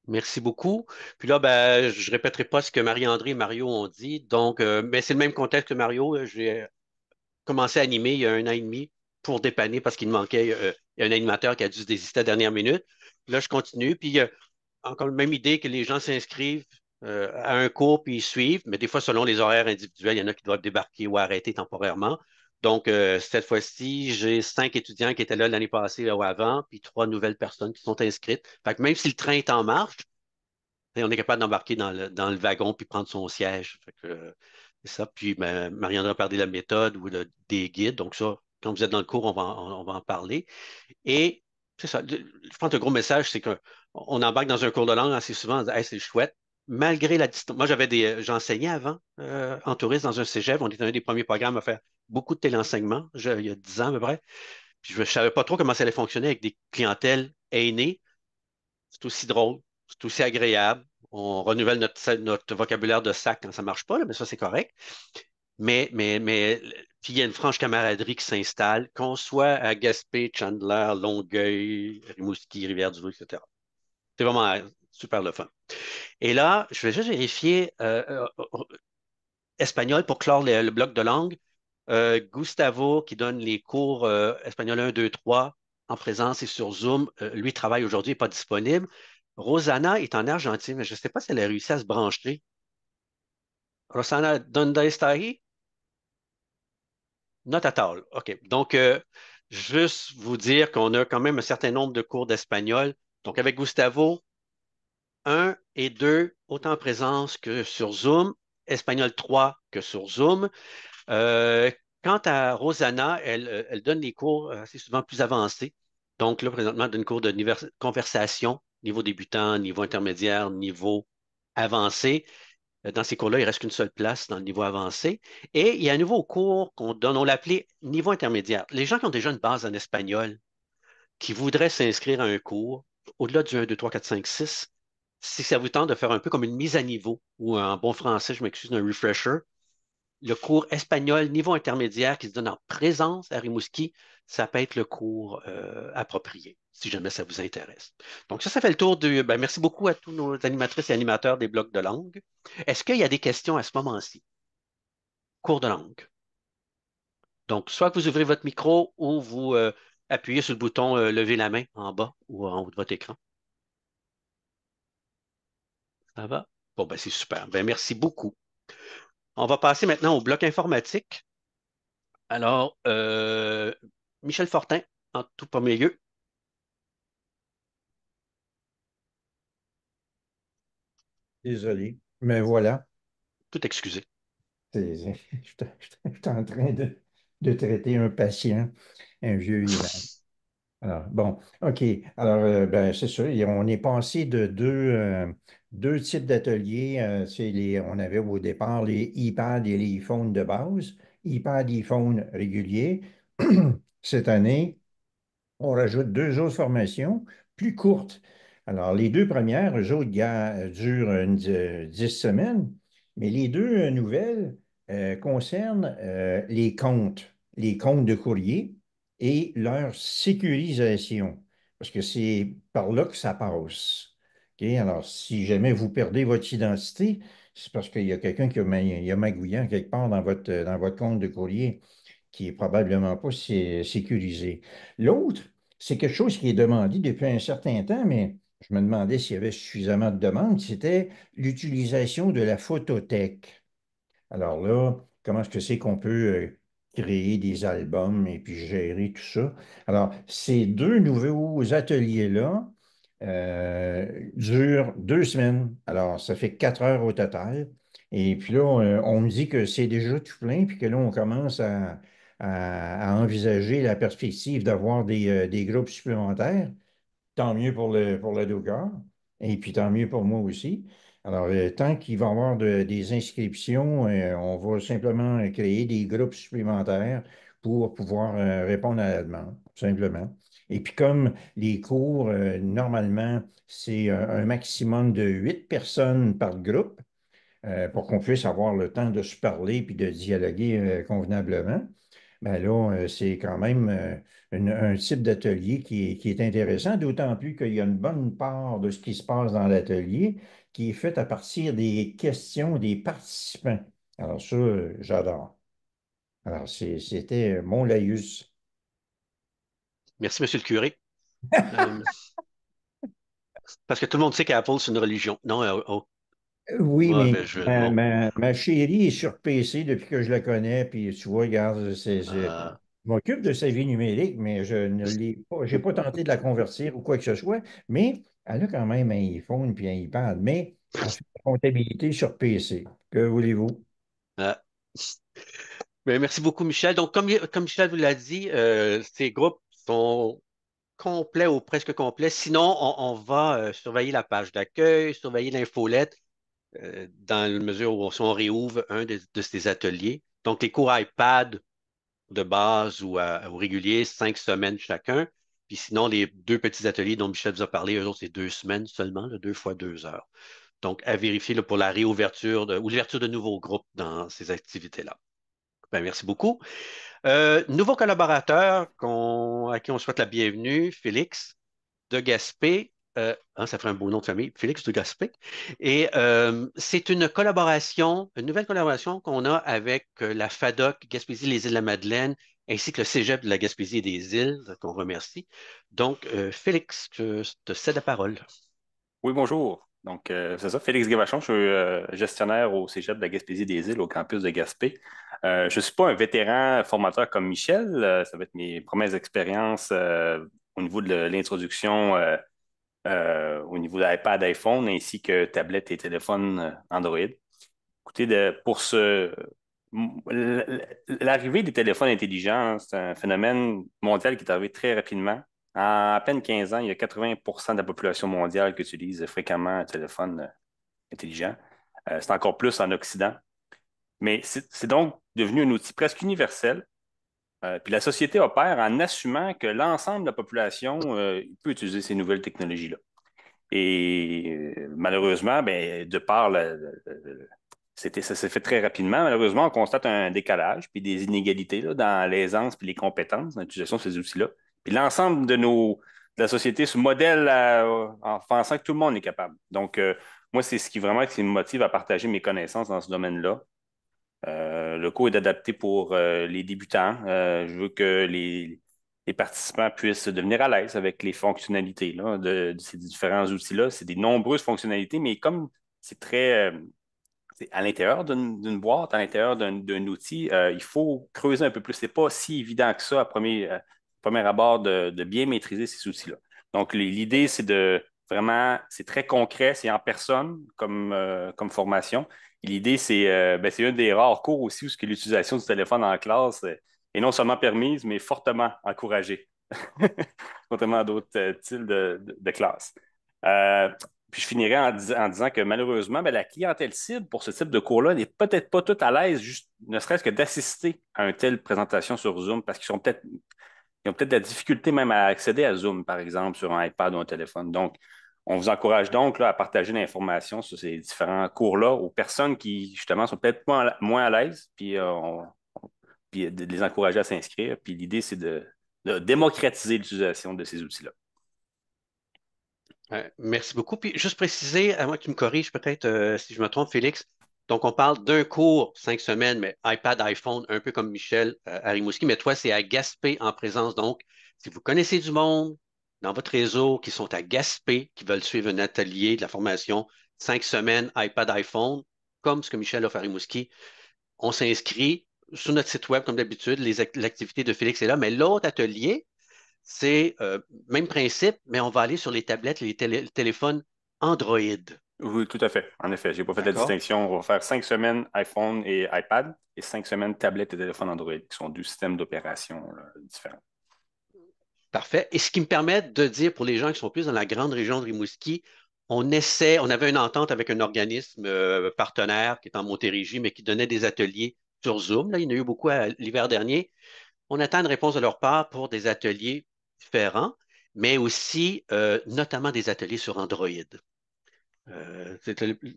Merci beaucoup. Puis là, ben, je ne répéterai pas ce que Marie-André et Mario ont dit. Donc, mais c'est le même contexte que Mario. J'ai commencé à animer il y a 1 an et demi pour dépanner parce qu'il me manquait un animateur qui a dû se désister à la dernière minute. Là, je continue. Puis, encore la même idée que les gens s'inscrivent à un cours puis ils suivent, mais des fois, selon les horaires individuels, il y en a qui doivent débarquer ou arrêter temporairement. Donc, cette fois-ci, j'ai 5 étudiants qui étaient là l'année passée ou avant, puis 3 nouvelles personnes qui sont inscrites. Fait que même si le train est en marche, on est capable d'embarquer dans le wagon puis prendre son siège. Fait que, c'est ça. Puis, ben, Marianne a parlé de la méthode ou des guides. Donc, ça, quand vous êtes dans le cours, on va en parler. Et c'est ça. Je pense que le gros message, c'est qu'on embarque dans un cours de langue assez souvent, on dit, hey, c'est chouette. Malgré la distance. Moi, j'enseignais avant en tourisme dans un cégep. On était un des premiers programmes à faire beaucoup de téléenseignement, il y a 10 ans à peu près. Puis je ne savais pas trop comment ça allait fonctionner avec des clientèles aînées. C'est aussi drôle, c'est aussi agréable. On renouvelle notre vocabulaire de sac quand ça ne marche pas, là, mais ça, c'est correct. Mais, puis il y a une franche camaraderie qui s'installe, qu'on soit à Gaspé, Chandler, Longueuil, Rimouski, Rivière-du-Loup, etc. C'est vraiment super le fun. Et là, je vais juste vérifier espagnol pour clore le bloc de langue. Gustavo, qui donne les cours espagnol 1, 2, 3 en présence et sur Zoom, lui travaille aujourd'hui, n'est pas disponible. Rosana est en Argentine, mais je ne sais pas si elle a réussi à se brancher. Rosana, ¿dónde está ahí? Not at all. OK. Donc, juste vous dire qu'on a quand même un certain nombre de cours d'espagnol. Donc, avec Gustavo, 1 et 2, autant en présence que sur Zoom. Espagnol 3 que sur Zoom. Euh, Quant à Rosanna, elle donne les cours assez souvent plus avancés. Donc là, présentement, elle donne cours de conversation, niveau débutant, niveau intermédiaire, niveau avancé. Dans ces cours-là, il ne reste qu'une seule place dans le niveau avancé. Et il y a un nouveau cours qu'on donne, on l'appelait niveau intermédiaire. Les gens qui ont déjà une base en espagnol, qui voudraient s'inscrire à un cours, au-delà du 1, 2, 3, 4, 5, 6, si ça vous tente de faire un peu comme une mise à niveau, ou en bon français, je m'excuse, un refresher, le cours espagnol niveau intermédiaire qui se donne en présence à Rimouski, ça peut être le cours approprié, si jamais ça vous intéresse. Donc, ça fait le tour de. Ben, merci beaucoup à tous nos animatrices et animateurs des blocs de langue. Est-ce qu'il y a des questions à ce moment-ci? Cours de langue. Donc, soit que vous ouvrez votre micro ou vous appuyez sur le bouton lever la main en bas ou en haut de votre écran. Ça va? Bon, ben, c'est super. Ben, merci beaucoup. On va passer maintenant au bloc informatique. Alors, Michel Fortin, en tout premier lieu. Désolé, mais voilà. Tout excusé. Je suis en train de traiter un patient, un vieux Ivan. Alors, bon, OK. Alors, ben, c'est sûr, on est passé de deux types d'ateliers. On avait au départ les iPads et les iPhones de base, iPad, iPhone régulier. Cette année, on rajoute deux autres formations plus courtes. Alors, les deux premières, eux autres, durent 10 semaines, mais les deux nouvelles concernent les comptes de courrier et leur sécurisation, parce que c'est par là que ça passe. OK? Alors, si jamais vous perdez votre identité, c'est parce qu'il y a quelqu'un qui a magouillant quelque part dans votre compte de courrier qui est probablement pas sécurisé. L'autre, c'est quelque chose qui est demandé depuis un certain temps, mais je me demandais s'il y avait suffisamment de demandes, c'était l'utilisation de la photothèque. Alors là, comment est-ce que c'est qu'on peut créer des albums et puis gérer tout ça? Alors, ces deux nouveaux ateliers-là durent 2 semaines. Alors, ça fait 4 heures au total. Et puis là, on me dit que c'est déjà tout plein, puis que là, on commence à envisager la perspective d'avoir des groupes supplémentaires. Tant mieux pour le Dougar, et puis tant mieux pour moi aussi. Alors, tant qu'il va y avoir des inscriptions, on va simplement créer des groupes supplémentaires pour pouvoir répondre à la demande, tout simplement. Et puis, comme les cours, normalement, c'est un maximum de 8 personnes par groupe, pour qu'on puisse avoir le temps de se parler puis de dialoguer convenablement. Ben là, c'est quand même un type d'atelier qui est intéressant, d'autant plus qu'il y a une bonne part de ce qui se passe dans l'atelier qui est fait à partir des questions des participants. Alors ça, j'adore. Alors, c'était mon laïus. Merci, Monsieur le curé. Euh, Parce que tout le monde sait qu'Apple, c'est une religion. Non, Oui, mais mauvais jeu de mots. ma chérie est sur PC depuis que je la connais, puis tu vois, regarde, Euh, je m'occupe de sa vie numérique, mais je ne l'ai pas, j'ai pas tenté de la convertir ou quoi que ce soit, mais elle a quand même un iPhone puis un iPad, mais elle fait la comptabilité sur PC. Que voulez-vous? euh, mais merci beaucoup, Michel. Donc, comme Michel vous l'a dit, ces groupes sont complets ou presque complets. Sinon, on va surveiller la page d'accueil, surveiller l'infolette dans la mesure où on réouvre un de ces ateliers. Donc, les cours iPad de base ou au régulier, 5 semaines chacun. Puis sinon, les 2 petits ateliers dont Michel vous a parlé, eux autres, c'est 2 semaines seulement, 2 fois 2 heures. Donc, à vérifier là, pour la réouverture ou l'ouverture de nouveaux groupes dans ces activités-là. Ben, merci beaucoup. Nouveau collaborateur à qui on souhaite la bienvenue, Félix de Gaspé. Ça ferait un beau nom de famille, Félix de Gaspé. Et c'est une nouvelle collaboration qu'on a avec la FADOC Gaspésie-les-Îles-de-la-Madeleine, ainsi que le Cégep de la Gaspésie et des Îles, qu'on remercie. Donc, Félix, je te cède la parole. Oui, bonjour. Donc, c'est ça, Félix Gavachon, je suis gestionnaire au Cégep de la Gaspésie des Îles, au campus de Gaspé. Je ne suis pas un vétéran formateur comme Michel. Ça va être mes premières expériences au niveau de l'introduction, au niveau de l'iPad, iPhone, ainsi que tablettes et téléphones Android. Écoutez, l'arrivée des téléphones intelligents, c'est un phénomène mondial qui est arrivé très rapidement. En à peine 15 ans, il y a 80% de la population mondiale qui utilise fréquemment un téléphone intelligent. C'est encore plus en Occident. Mais c'est donc devenu un outil presque universel. Puis la société opère en assumant que l'ensemble de la population peut utiliser ces nouvelles technologies-là. Et malheureusement, ben, de par ça s'est fait très rapidement. Malheureusement, on constate un décalage puis des inégalités là, dans l'aisance puis les compétences dans l'utilisation de ces outils-là. Puis l'ensemble de la société se modèle en pensant que tout le monde est capable. Donc, moi, c'est ce qui vraiment qui me motive à partager mes connaissances dans ce domaine-là. Le cours est d'adapter pour les débutants. Je veux que les participants puissent devenir à l'aise avec les fonctionnalités là, de ces différents outils-là. C'est des nombreuses fonctionnalités, mais comme c'est très c'est à l'intérieur d'une boîte, à l'intérieur d'un outil, il faut creuser un peu plus. Ce n'est pas si évident que ça à premier abord de bien maîtriser ces outils-là. Donc, l'idée, c'est c'est très concret, c'est en personne comme formation. Et l'idée, c'est un des rares cours aussi où l'utilisation du téléphone en classe est non seulement permise, mais fortement encouragée, contrairement à d'autres styles de classes. Puis je finirai en disant que malheureusement, la clientèle cible pour ce type de cours-là n'est peut-être pas toute à l'aise, ne serait-ce que d'assister à une telle présentation sur Zoom, parce qu'ils ont peut-être de la difficulté même à accéder à Zoom, par exemple, sur un iPad ou un téléphone. Donc, on vous encourage donc là, à partager l'information sur ces différents cours-là aux personnes qui, justement, sont peut-être moins à l'aise, puis de les encourager à s'inscrire. Puis l'idée, c'est de démocratiser l'utilisation de ces outils-là. Merci beaucoup. Puis juste préciser, à moi que tu me corriges peut-être si je me trompe, Félix. Donc, on parle d'un cours, 5 semaines, mais iPad, iPhone, un peu comme Michel à Rimouski, mais toi, c'est à Gaspé en présence. Donc, si vous connaissez du monde dans votre réseau qui sont à Gaspé, qui veulent suivre un atelier de la formation, 5 semaines, iPad, iPhone, comme ce que Michel a fait à Rimouski, on s'inscrit sur notre site web, comme d'habitude. L'activité de Félix est là, mais l'autre atelier, c'est même principe, mais on va aller sur les tablettes, les téléphones Android. Oui, tout à fait. En effet, je n'ai pas fait la distinction. On va faire 5 semaines iPhone et iPad et 5 semaines tablettes et téléphones Android, qui sont 2 systèmes d'opération différents. Parfait. Et ce qui me permet de dire pour les gens qui sont plus dans la grande région de Rimouski, on avait une entente avec un organisme partenaire qui est en Montérégie, mais qui donnait des ateliers sur Zoom. Là, il y en a eu beaucoup l'hiver dernier. On attend une réponse de leur part pour des ateliers différents, mais aussi notamment des ateliers sur Android.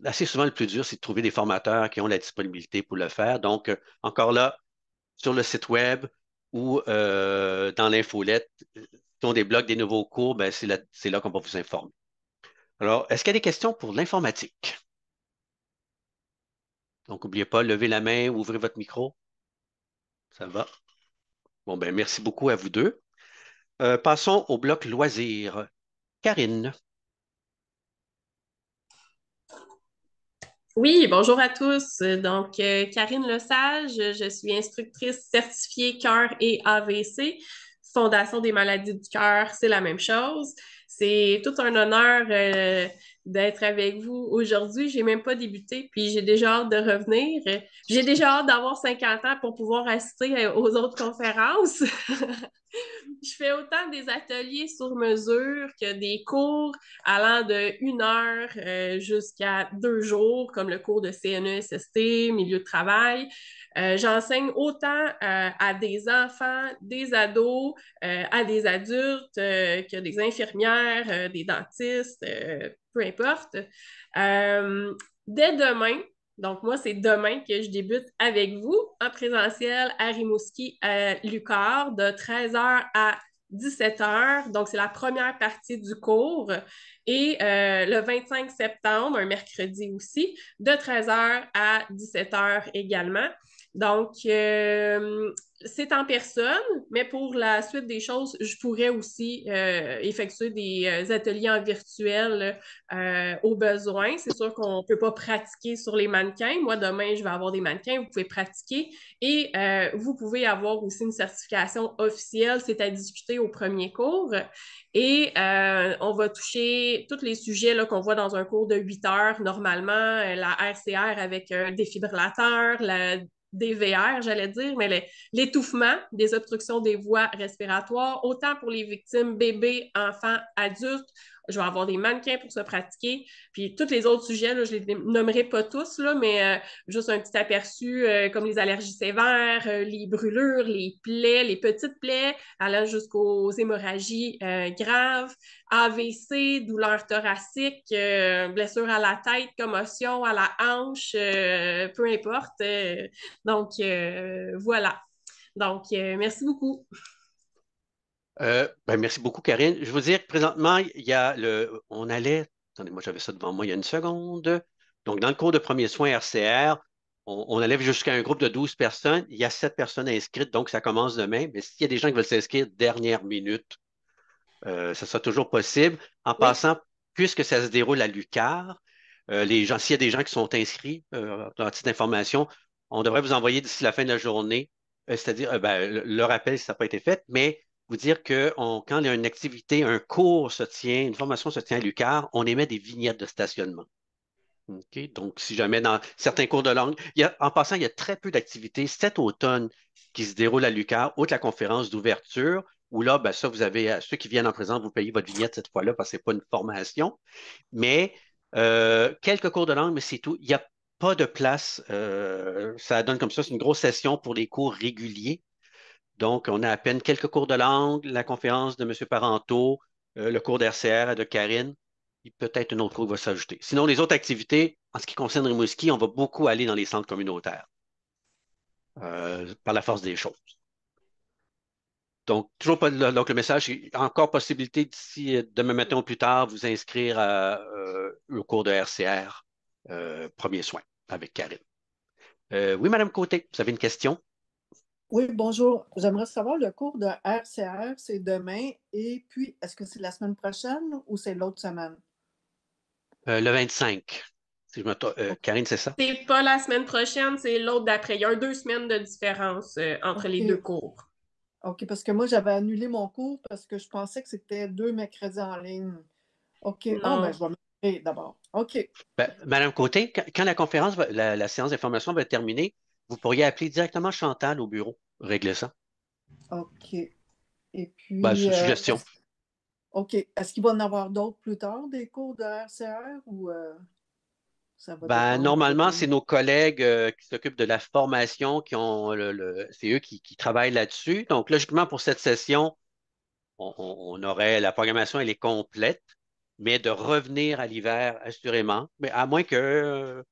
Assez souvent, le plus dur, c'est de trouver des formateurs qui ont la disponibilité pour le faire. Donc, encore là, sur le site web ou dans l'infolette, si on débloque des nouveaux cours, ben, c'est là qu'on va vous informer. Alors, est-ce qu'il y a des questions pour l'informatique? Donc, n'oubliez pas, levez la main, ouvrez votre micro. Ça va? Bon, ben, merci beaucoup à vous deux. Passons au bloc loisirs. Karine. Oui, bonjour à tous. Donc, Karine Lesage, je suis instructrice certifiée cœur et AVC. Fondation des maladies du cœur, c'est la même chose. C'est tout un honneur d'être avec vous aujourd'hui. J'ai même pas débuté, puis j'ai déjà hâte de revenir. J'ai déjà hâte d'avoir 50 ans pour pouvoir assister aux autres conférences. Je fais autant des ateliers sur mesure que des cours allant de 1 heure jusqu'à 2 jours, comme le cours de CNESST, milieu de travail. J'enseigne autant à des enfants, des ados, à des adultes, que des infirmières, des dentistes, peu importe. Dès demain, donc, moi, c'est demain que je débute avec vous en présentiel à Rimouski, à Lucar, de 13h à 17h. Donc, c'est la première partie du cours. Et le 25 septembre, un mercredi aussi, de 13h à 17h également. Donc, c'est en personne, mais pour la suite des choses, je pourrais aussi effectuer des ateliers en virtuel au besoin. C'est sûr qu'on ne peut pas pratiquer sur les mannequins. Moi, demain, je vais avoir des mannequins. Vous pouvez pratiquer. Et vous pouvez avoir aussi une certification officielle. C'est à discuter au premier cours. Et on va toucher tous les sujets qu'on voit dans un cours de 8 heures normalement. La RCR avec un défibrillateur, la DVR, j'allais dire, mais l'étouffement, des obstructions des voies respiratoires, autant pour les victimes bébés, enfants, adultes. Je vais avoir des mannequins pour se pratiquer. Puis tous les autres sujets, là, je ne les nommerai pas tous, là, mais juste un petit aperçu comme les allergies sévères, les brûlures, les plaies, les petites plaies, allant jusqu'aux hémorragies graves, AVC, douleurs thoraciques, blessures à la tête, commotion à la hanche, peu importe. Donc, voilà. Donc, merci beaucoup. Merci beaucoup, Karine. Je veux dire que présentement, il y a on allait, attendez, moi j'avais ça devant moi il y a une seconde. Donc, dans le cours de premiers soins RCR, on allait jusqu'à un groupe de 12 personnes. Il y a 7 personnes inscrites, donc ça commence demain. Mais s'il y a des gens qui veulent s'inscrire dernière minute, ça sera toujours possible. En passant, puisque ça se déroule à l'UQAR, s'il y a des gens qui sont inscrits, à titre d'information, on devrait vous envoyer d'ici la fin de la journée, c'est-à-dire le rappel si ça n'a pas été fait, mais vous dire que quand il y a une activité, un cours se tient, une formation se tient à l'UQAR, on émet des vignettes de stationnement. OK? Donc, si jamais dans certains cours de langue, en passant, il y a très peu d'activités cet automne qui se déroulent à l'UQAR, outre la conférence d'ouverture, où là, ça, vous avez, ceux qui viennent en présence, vous payez votre vignette cette fois-là parce que ce n'est pas une formation. Mais quelques cours de langue, mais c'est tout. Il n'y a pas de place. Ça donne comme ça, c'est une grosse session pour les cours réguliers. Donc, on a à peine quelques cours de langue, la conférence de M. Parenteau, le cours d'RCR de Karine, et peut-être un autre cours qui va s'ajouter. Sinon, les autres activités, en ce qui concerne Rimouski, on va beaucoup aller dans les centres communautaires, par la force des choses. Donc, toujours pas, donc le message, c'est encore possibilité d'ici demain matin ou plus tard, vous inscrire au cours de RCR, premier soin, avec Karine. Oui, Madame Côté, vous avez une question? Oui, bonjour. J'aimerais savoir, le cours de RCR, c'est demain, et puis, est-ce que c'est la semaine prochaine ou c'est l'autre semaine? Le 25. Si je Karine, c'est ça? C'est pas la semaine prochaine, c'est l'autre d'après. Il y a 2 semaines de différence entre les deux cours. OK, parce que moi, j'avais annulé mon cours parce que je pensais que c'était 2 mercredis en ligne. OK. Non. Je vais m'inscrire d'abord. OK. Madame Côté, quand la conférence, la séance d'information va être terminée, vous pourriez appeler directement Chantal au bureau, régler ça. OK. Et puis. C'est une suggestion. OK. Est-ce qu'il va en avoir d'autres plus tard, des cours de RCR ou ça va dépendre? Normalement, c'est nos collègues qui s'occupent de la formation c'est eux qui travaillent là-dessus. Donc, logiquement, pour cette session, on aurait la programmation, elle est complète, mais de revenir à l'hiver, assurément. Mais à moins que.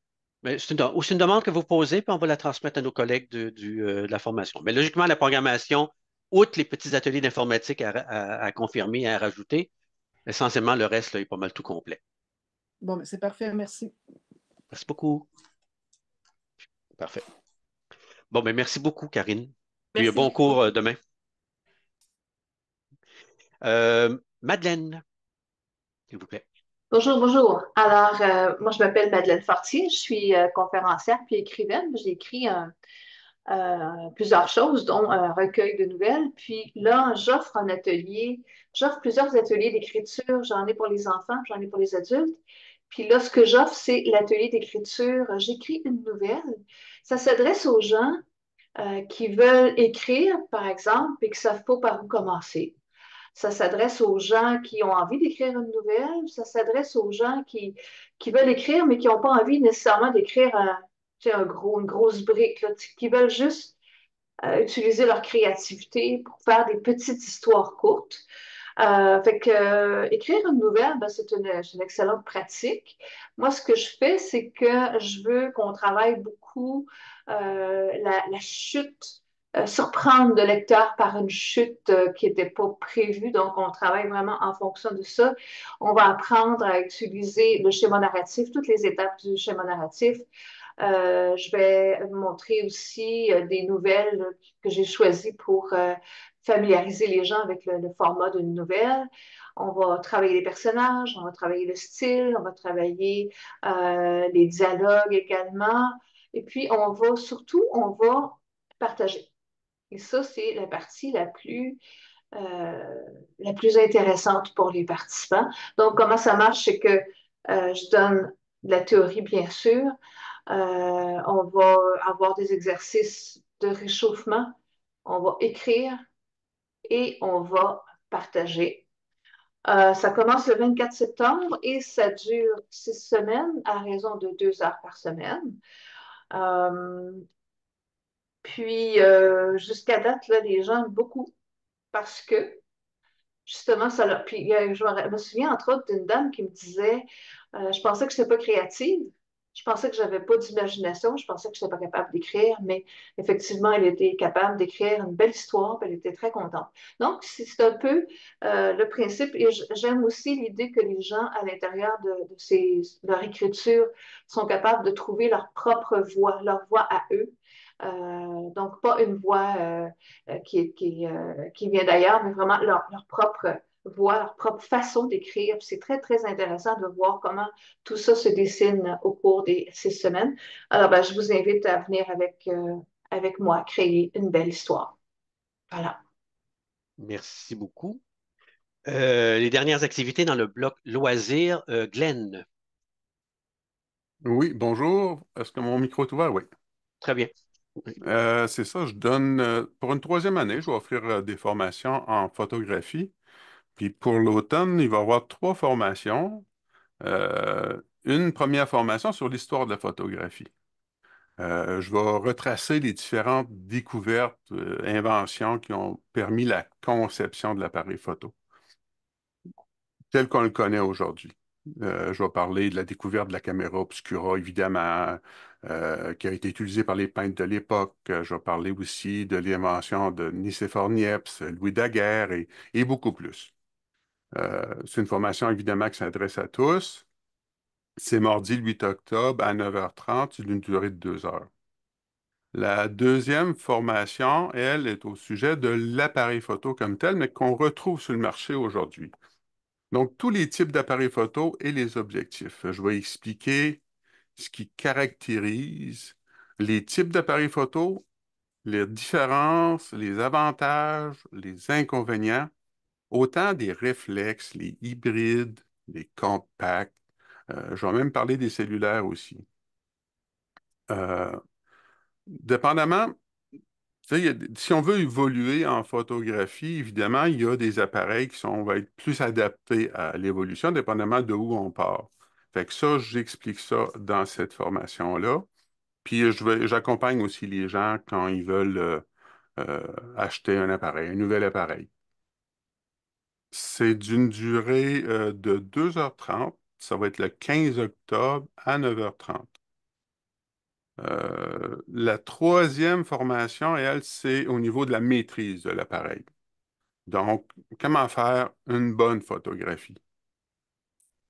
Mais c'est une demande que vous posez, puis on va la transmettre à nos collègues de la formation. Mais logiquement, la programmation, outre les petits ateliers d'informatique à confirmer et à rajouter, essentiellement, le reste là, est pas mal tout complet. Bon, mais c'est parfait, merci. Merci beaucoup. Parfait. Bon, mais merci beaucoup, Karine. Puis bon cours demain. Madeleine, s'il vous plaît. Bonjour, bonjour. Alors, moi, je m'appelle Madeleine Fortier, je suis conférencière puis écrivaine. J'ai écrit plusieurs choses, dont un recueil de nouvelles. Puis là, j'offre plusieurs ateliers d'écriture. J'en ai pour les enfants, j'en ai pour les adultes. Puis là, ce que j'offre, c'est l'atelier d'écriture. J'écris une nouvelle. Ça s'adresse aux gens qui veulent écrire, par exemple, et qui ne savent pas par où commencer. Ça s'adresse aux gens qui ont envie d'écrire une nouvelle. Ça s'adresse aux gens qui veulent écrire, mais qui n'ont pas envie nécessairement d'écrire une grosse brique, là, qui veulent juste utiliser leur créativité pour faire des petites histoires courtes. Fait que écrire une nouvelle, ben, c'est une excellente pratique. Moi, ce que je fais, c'est que je veux qu'on travaille beaucoup la chute, surprendre le lecteur par une chute qui n'était pas prévue. Donc, on travaille vraiment en fonction de ça. On va apprendre à utiliser le schéma narratif, toutes les étapes du schéma narratif. Je vais montrer aussi des nouvelles que j'ai choisies pour familiariser les gens avec le format d'une nouvelle. On va travailler les personnages, on va travailler le style, on va travailler les dialogues également. Et puis, on va partager. Et ça, c'est la plus intéressante pour les participants. Donc, comment ça marche, c'est que je donne de la théorie, bien sûr. On va avoir des exercices de réchauffement. On va écrire et on va partager. Ça commence le 24 septembre et ça dure 6 semaines à raison de 2 heures par semaine. Euh, jusqu'à date, là, les gens aiment beaucoup parce que justement, ça l'a. Puis je me souviens entre autres d'une dame qui me disait je pensais que je n'étais pas créative, je pensais que je n'avais pas d'imagination, je pensais que je n'étais pas capable d'écrire, mais effectivement, elle était capable d'écrire une belle histoire, puis elle était très contente. Donc, c'est un peu le principe, et j'aime aussi l'idée que les gens, à l'intérieur leur écriture, sont capables de trouver leur voix à eux. Donc, pas une voix qui vient d'ailleurs, mais vraiment leur propre voix, leur propre façon d'écrire. C'est très, très intéressant de voir comment tout ça se dessine au cours des 6 semaines. Alors, ben, je vous invite à venir avec moi créer une belle histoire. Voilà. Merci beaucoup. Les dernières activités dans le bloc loisirs, Glenn. Oui, bonjour. Est-ce que mon micro est ouvert? Oui. Très bien. C'est ça, je donne, pour une troisième année, je vais offrir des formations en photographie. Puis pour l'automne, il va y avoir 3 formations. Une première formation sur l'histoire de la photographie. Je vais retracer les différentes découvertes, inventions qui ont permis la conception de l'appareil photo, tel qu'on le connaît aujourd'hui. Je vais parler de la découverte de la caméra obscura, évidemment, qui a été utilisée par les peintres de l'époque. Je vais parler aussi de l'invention de Nicéphore Niepce, Louis Daguerre et beaucoup plus. C'est une formation, évidemment, qui s'adresse à tous. C'est mardi le 8 octobre à 9h30, c'est d'une durée de 2 heures. La deuxième formation, elle, est au sujet de l'appareil photo comme tel, mais qu'on retrouve sur le marché aujourd'hui. Donc, tous les types d'appareils photo et les objectifs. Je vais expliquer ce qui caractérise les types d'appareils photo, les différences, les avantages, les inconvénients, autant des réflexes, les hybrides, les compacts. Je vais même parler des cellulaires aussi. Dépendamment, tu sais, si on veut évoluer en photographie, évidemment, il y a des appareils vont être plus adaptés à l'évolution, dépendamment de où on part. Fait que ça, j'explique ça dans cette formation-là. Puis j'accompagne aussi les gens quand ils veulent acheter un appareil, un nouvel appareil. C'est d'une durée de 2h30. Ça va être le 15 octobre à 9h30. La troisième formation, elle, c'est au niveau de la maîtrise de l'appareil. Donc, comment faire une bonne photographie?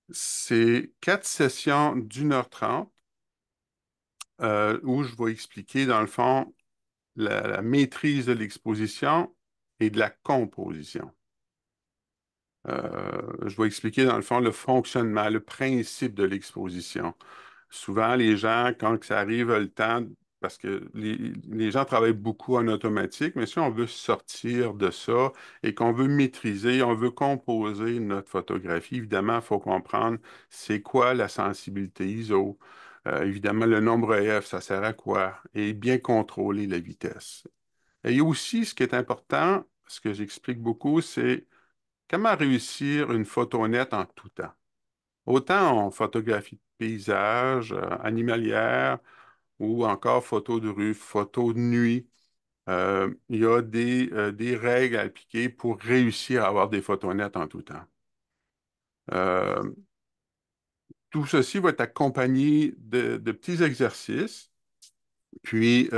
C'est 4 sessions d'1h30 où je vais expliquer, dans le fond, la maîtrise de l'exposition et de la composition. Je vais expliquer, dans le fond, le fonctionnement, le principe de l'exposition. Souvent, les gens, quand ça arrive, le temps, parce que les gens travaillent beaucoup en automatique, mais si on veut sortir de ça et qu'on veut maîtriser, on veut composer notre photographie, évidemment, il faut comprendre c'est quoi la sensibilité ISO, Évidemment, le nombre EF, ça sert à quoi? Et bien contrôler la vitesse. Et il y a aussi, ce qui est important, ce que j'explique beaucoup, c'est comment réussir une photo nette en tout temps. Autant en photographie de paysage, animalière, ou encore photo de rue, photo de nuit. Il y a des règles à appliquer pour réussir à avoir des photos nettes en tout temps. Euh, Tout ceci va être accompagné de petits exercices. Puis,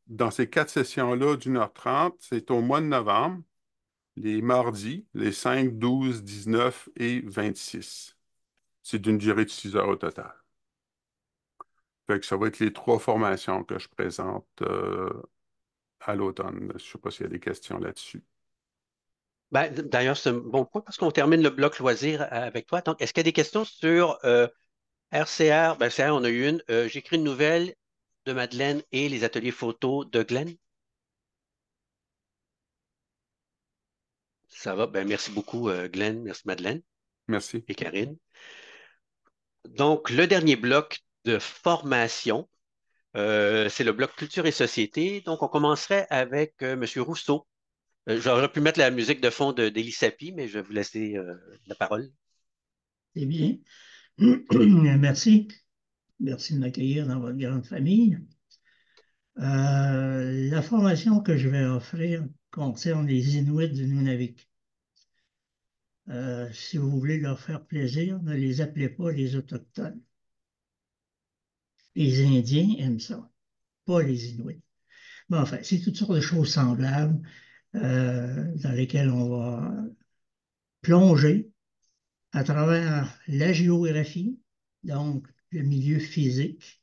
dans ces 4 sessions-là d'1h30, c'est au mois de novembre, les mardis, les 5, 12, 19 et 26. C'est d'une durée de 6 heures au total. Fait que ça va être les 3 formations que je présente à l'automne. Je ne sais pas s'il y a des questions là-dessus. Ben, d'ailleurs, c'est un bon point parce qu'on termine le bloc loisirs avec toi. Donc, est-ce qu'il y a des questions sur RCR? Ben, RCR, on a eu une. J'écris une nouvelle de Madeleine et les ateliers photos de Glenn. Ça va? Ben, merci beaucoup, Glenn. Merci, Madeleine. Merci. Et Karine. Donc, le dernier bloc de formation, c'est le bloc culture et société. Donc, on commencerait avec M. Rousseau. J'aurais pu mettre la musique de fond d'Élie Sapi, mais je vais vous laisser la parole. C'est bien. Merci. Merci de m'accueillir dans votre grande famille. La formation que je vais offrir concerne les Inuits du Nunavik. Si vous voulez leur faire plaisir, ne les appelez pas les Autochtones. Les Indiens aiment ça, pas les Inuits. Bon, enfin, c'est toutes sortes de choses semblables dans lesquelles on va plonger à travers la géographie, donc le milieu physique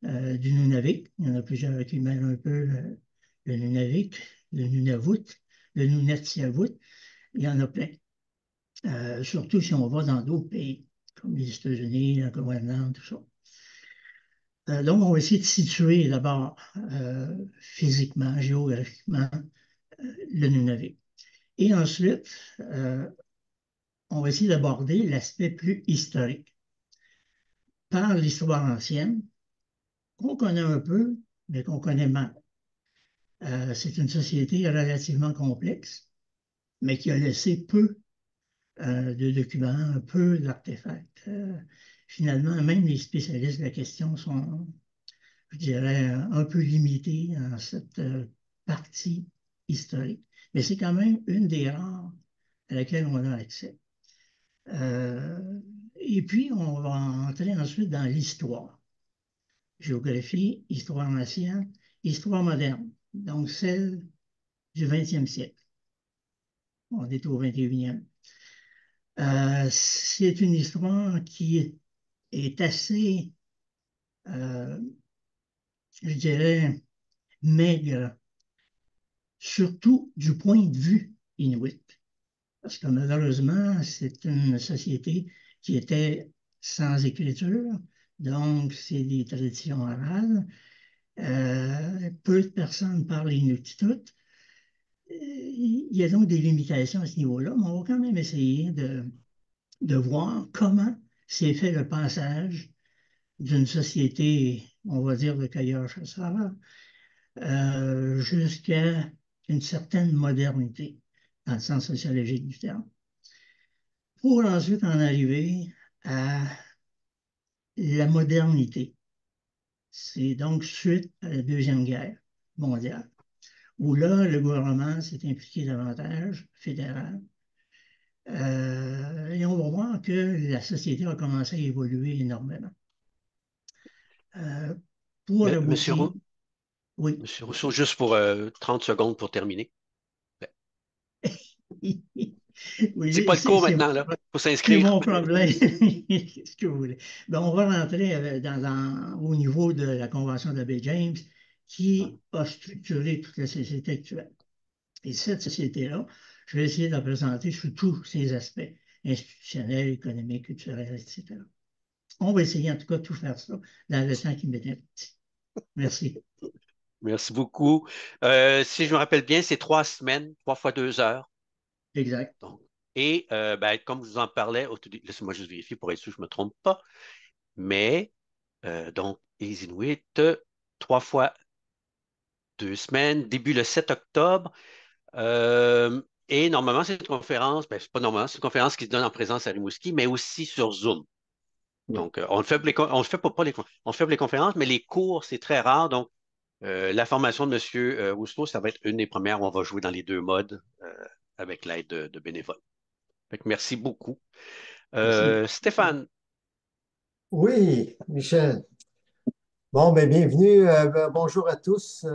du Nunavik. Il y en a plusieurs qui mêlent un peu le Nunavik, le Nunavut, le Nunatsiavut. Il y en a plein. Surtout si on va dans d'autres pays, comme les États-Unis, le Groenland, tout ça. Donc, on va essayer de situer d'abord physiquement, géographiquement, le Nunavik. Et ensuite, on va essayer d'aborder l'aspect plus historique par l'histoire ancienne, qu'on connaît un peu, mais qu'on connaît mal. C'est une société relativement complexe, mais qui a laissé peu de documents, peu d'artefacts. Finalement, même les spécialistes de la question sont, je dirais, un peu limités dans cette partie historique. Mais c'est quand même une des rares à laquelle on a accès. Et puis, on va entrer ensuite dans l'histoire. Géographie, histoire ancienne, histoire moderne, donc celle du 20e siècle. On est au 21e. C'est une histoire qui est assez, je dirais, maigre, surtout du point de vue inuit. Parce que malheureusement, c'est une société qui était sans écriture, donc c'est des traditions orales. Peu de personnes parlent inuktitut. Il y a donc des limitations à ce niveau-là, mais on va quand même essayer de voir comment s'est fait le passage d'une société, on va dire, de cueilleurs-chasseurs, jusqu'à une certaine modernité, dans le sens sociologique du terme, pour ensuite en arriver à la modernité. C'est donc suite à la Deuxième Guerre mondiale, où là, le gouvernement s'est impliqué davantage, fédéral, et on va voir que la société a commencé à évoluer énormément. Pour Monsieur, aboutir, oui. Monsieur Rousseau, juste pour 30 secondes pour terminer. Oui, C'est pas le cours maintenant, là. Il faut c'est s'inscrire. mon problème. Qu'est-ce que vous voulez? Ben, on va rentrer au niveau de la Convention de Bay James qui a structuré toute la société actuelle. Et cette société-là, je vais essayer de la présenter sous tous ses aspects, institutionnels, économiques, culturels, etc. On va essayer en tout cas de tout faire ça dans le temps qui m'est imparti. Merci. Merci beaucoup. Si je me rappelle bien, c'est 3 semaines, 3 fois 2 heures. Exact. Donc, et ben, comme je vous en parlais, laissez-moi juste vérifier pour être sûr que je ne me trompe pas, mais Donc, les Inuits, 3 fois 2 semaines, début le 7 octobre. Et normalement, c'est une conférence, ben, c'est pas normalement, c'est une conférence qui se donne en présence à Rimouski, mais aussi sur Zoom. Donc, on le fait, on le fait pas on fait pour les conférences, mais les cours, c'est très rare. Donc, la formation de M. Rousseau, ça va être une des premières où on va jouer dans les 2 modes avec l'aide de bénévoles. Fait que merci beaucoup. Merci. Stéphane. Oui, Michel. Bon, ben, bienvenue. Bonjour à tous.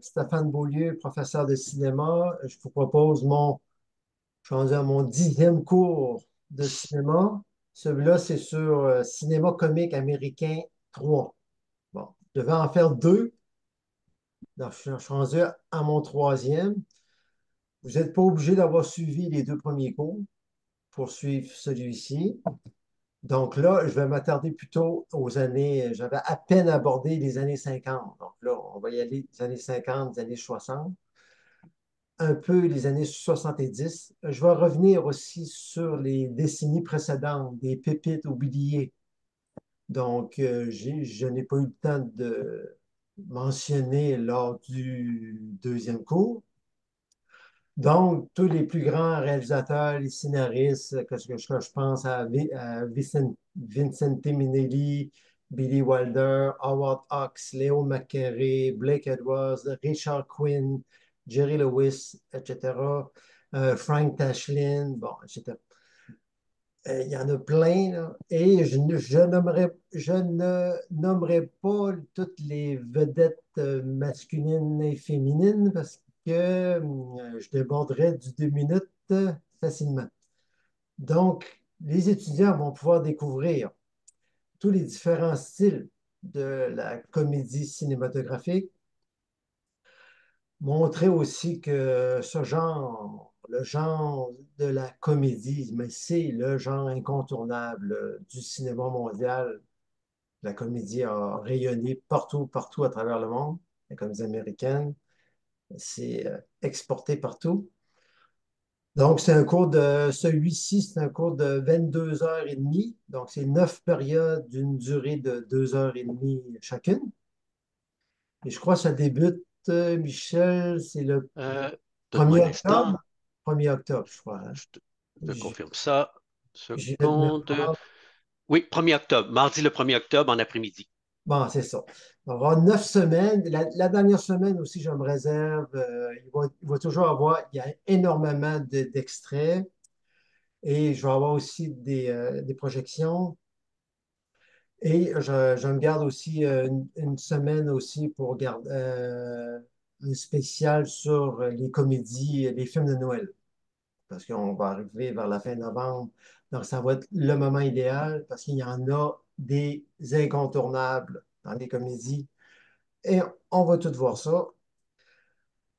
Stéphane Beaulieu, professeur de cinéma. Je vous propose je suis rendu à mon 10e cours de cinéma. Celui-là, c'est sur cinéma comique américain 3. Bon, je devais en faire 2. Donc, je suis rendu à mon 3e. Vous n'êtes pas obligé d'avoir suivi les 2 premiers cours pour suivre celui-ci. Donc là, je vais m'attarder plutôt aux années, j'avais à peine abordé les années 50. Donc là, on va y aller des années 50, des années 60, un peu les années 70. Je vais revenir aussi sur les décennies précédentes, des pépites oubliées. Donc, je n'ai pas eu le temps de mentionner lors du 2e cours. Donc, tous les plus grands réalisateurs, les scénaristes, que je pense à Vincente Minnelli, Billy Wilder, Howard Hawks, Léo McCarey, Blake Edwards, Richard Quinn, Jerry Lewis, etc., Frank Tashlin, bon, etc. Il y en a plein, là. Et je ne nommerai pas toutes les vedettes masculines et féminines parce que je déborderais du 2 minutes facilement. Donc, les étudiants vont pouvoir découvrir tous les différents styles de la comédie cinématographique, montrer aussi que ce genre, le genre de la comédie, mais c'est le genre incontournable du cinéma mondial. La comédie a rayonné partout, partout à travers le monde. La comédie américaine, c'est exporté partout. Donc, celui-ci, c'est un cours de 22 heures et demie. Donc, c'est 9 périodes d'une durée de 2 heures et demie chacune. Et je crois que ça débute, Michel, c'est le Donne-moi 1er un instant. octobre. 1er octobre, je crois, hein. Je confirme ça. Je viens de me Seconde. prendre. Oui, 1er octobre. Mardi le 1er octobre en après-midi. Bon, c'est ça. On va avoir 9 semaines. La dernière semaine aussi, je me réserve. Il va toujours avoir, il y a énormément d'extraits. Et je vais avoir aussi des projections. Et je me garde aussi une semaine aussi pour garder un spécial sur les comédies, les films de Noël. Parce qu'on va arriver vers la fin novembre. Donc, ça va être le moment idéal parce qu'il y en a des incontournables dans les comédies. Et on va tout voir ça.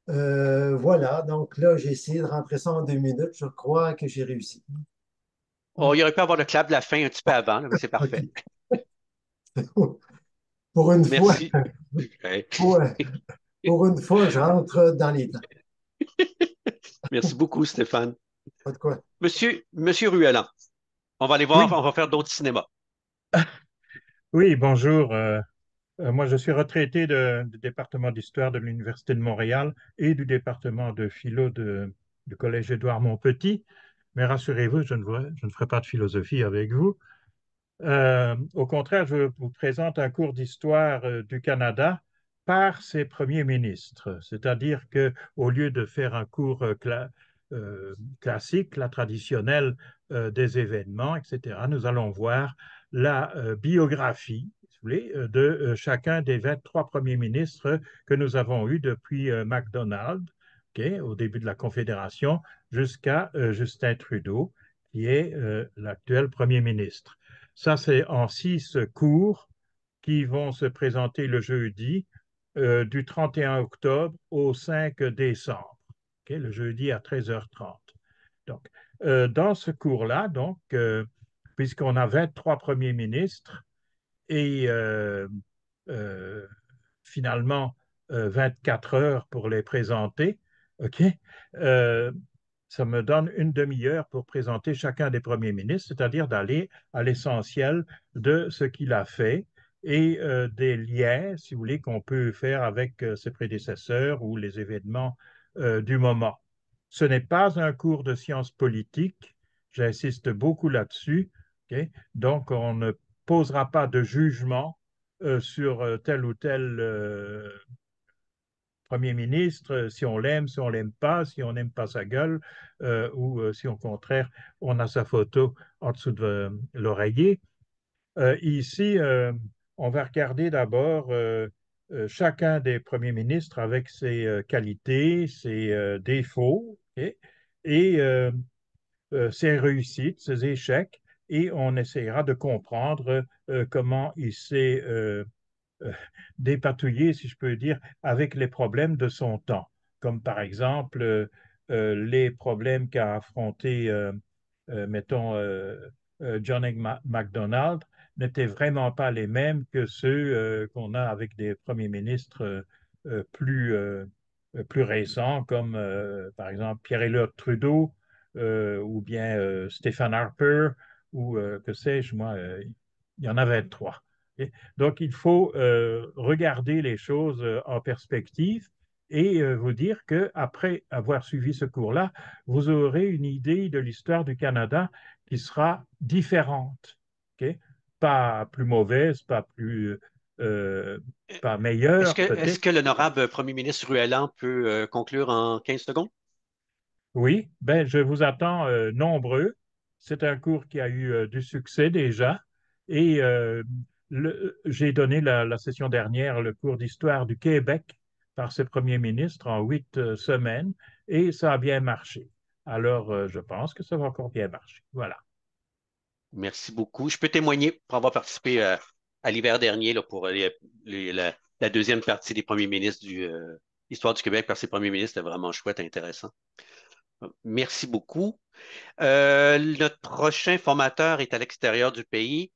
Voilà, donc là, j'ai essayé de rentrer ça en 2 minutes. Je crois que j'ai réussi. Oh, il aurait pu avoir le clap de la fin un petit peu avant, là, mais c'est OK. parfait. Pour une fois, Merci. pour une fois, je rentre dans les temps. Merci beaucoup, Stéphane. Pas de quoi. Monsieur Ruellan, on va aller voir, Oui, on va faire d'autres cinémas. oui, bonjour. Moi, je suis retraité du département d'histoire de l'Université de Montréal et du département de philo du Collège Édouard-Montpetit. Mais rassurez-vous, je ne ferai pas de philosophie avec vous. Au contraire, je vous présente un cours d'histoire du Canada par ses premiers ministres. C'est-à-dire qu'au lieu de faire un cours classique, la traditionnelle des événements, etc., nous allons voir la biographie, si vous voulez, de chacun des 23 premiers ministres que nous avons eus depuis MacDonald, au début de la Confédération, jusqu'à Justin Trudeau, qui est l'actuel premier ministre. Ça, c'est en 6 cours qui vont se présenter le jeudi du 31 octobre au 5 décembre, le jeudi à 13h30. Donc, dans ce cours-là, puisqu'on a 23 premiers ministres et finalement 24 heures pour les présenter, OK, ça me donne une demi-heure pour présenter chacun des premiers ministres, c'est-à-dire d'aller à l'essentiel de ce qu'il a fait et des liens, si vous voulez, qu'on peut faire avec ses prédécesseurs ou les événements du moment. Ce n'est pas un cours de sciences politiques, j'insiste beaucoup là-dessus. Okay? Donc, on ne posera pas de jugement sur tel ou tel Premier ministre, si on l'aime, si on l'aime pas, si on n'aime pas sa gueule, ou si au contraire, on a sa photo en dessous de l'oreiller. Ici, on va regarder d'abord chacun des premiers ministres avec ses qualités, ses défauts, okay, et ses réussites, ses échecs, et on essaiera de comprendre comment il s'est euh, dépatouiller, si je peux dire, avec les problèmes de son temps, comme par exemple les problèmes qu'a affronté, mettons, John MacDonald n'étaient vraiment pas les mêmes que ceux qu'on a avec des premiers ministres plus récents, comme par exemple Pierre-Éliott Trudeau ou bien Stephen Harper, ou que sais-je, moi, il y en avait trois. Okay? Donc, il faut regarder les choses en perspective et vous dire qu'après avoir suivi ce cours-là, vous aurez une idée de l'histoire du Canada qui sera différente. Okay? Pas plus mauvaise, pas meilleure, Est-ce peut-être. que l'honorable premier ministre Ruellan peut conclure en 15 secondes? Oui, ben, je vous attends nombreux. C'est un cours qui a eu du succès déjà. Et j'ai donné la session dernière le cours d'histoire du Québec par ce premier ministre en 8 semaines et ça a bien marché. Alors, je pense que ça va encore bien marcher. Voilà. Merci beaucoup. Je peux témoigner pour avoir participé à l'hiver dernier là, pour la deuxième partie des premiers ministres du Histoire du Québec par ses premiers ministres. C'était vraiment chouette, intéressant. Merci beaucoup. Notre prochain formateur est à l'extérieur du pays.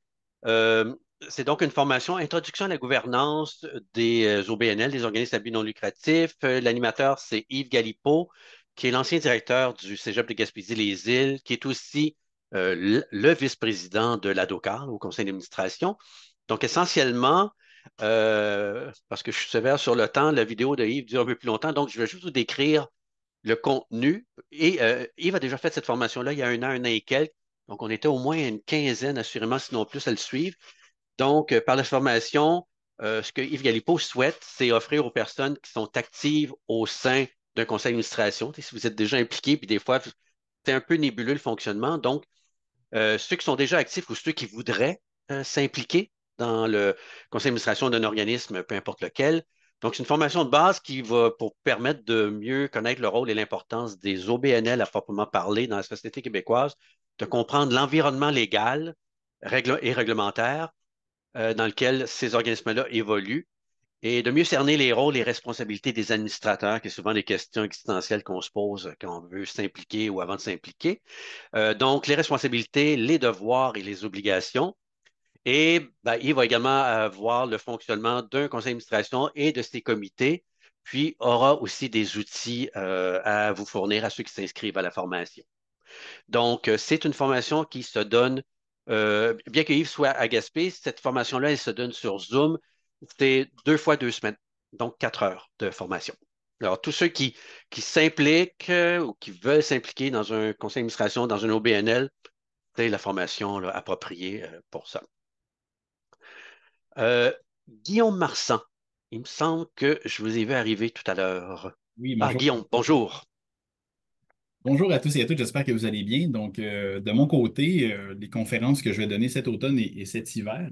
Euh, c'est donc une formation Introduction à la gouvernance des OBNL, des organismes à but non lucratif. L'animateur, c'est Yves Galipeau, qui est l'ancien directeur du Cégep de Gaspésie-les-Îles, qui est aussi le vice-président de l'ADOCAR, au conseil d'administration. Donc, essentiellement, parce que je suis sévère sur le temps, la vidéo de Yves dure un peu plus longtemps, donc je vais juste vous décrire le contenu. Et Yves a déjà fait cette formation-là il y a un an et quelques. Donc, on était au moins une quinzaine, assurément, sinon plus, à le suivre. Donc, par la formation, ce que Yves Galipeau souhaite, c'est offrir aux personnes qui sont actives au sein d'un conseil d'administration. Si vous êtes déjà impliqué, puis des fois, c'est un peu nébuleux le fonctionnement. Donc, ceux qui sont déjà actifs ou ceux qui voudraient s'impliquer dans le conseil d'administration d'un organisme, peu importe lequel. Donc, c'est une formation de base qui va pour permettre de mieux connaître le rôle et l'importance des OBNL à proprement parler dans la société québécoise, de comprendre l'environnement légal et réglementaire dans lequel ces organismes-là évoluent et de mieux cerner les rôles et responsabilités des administrateurs, qui est souvent des questions existentielles qu'on se pose quand on veut s'impliquer ou avant de s'impliquer. Donc, les responsabilités, les devoirs et les obligations. Et ben, il va également voir le fonctionnement d'un conseil d'administration et de ses comités, puis aura aussi des outils à vous fournir à ceux qui s'inscrivent à la formation. Donc, c'est une formation qui se donne, bien que Yves soit à Gaspé, cette formation-là, elle se donne sur Zoom. C'est 2 fois 2 semaines, donc 4 heures de formation. Alors, tous ceux qui s'impliquent ou qui veulent s'impliquer dans un conseil d'administration, dans un OBNL, c'est la formation là, appropriée pour ça. Euh, Guillaume Marsan, il me semble que je vous ai vu arriver tout à l'heure. Oui, Ah, bonjour. Guillaume, bonjour. Bonjour à tous et à toutes, j'espère que vous allez bien. Donc, de mon côté, les conférences que je vais donner cet automne et cet hiver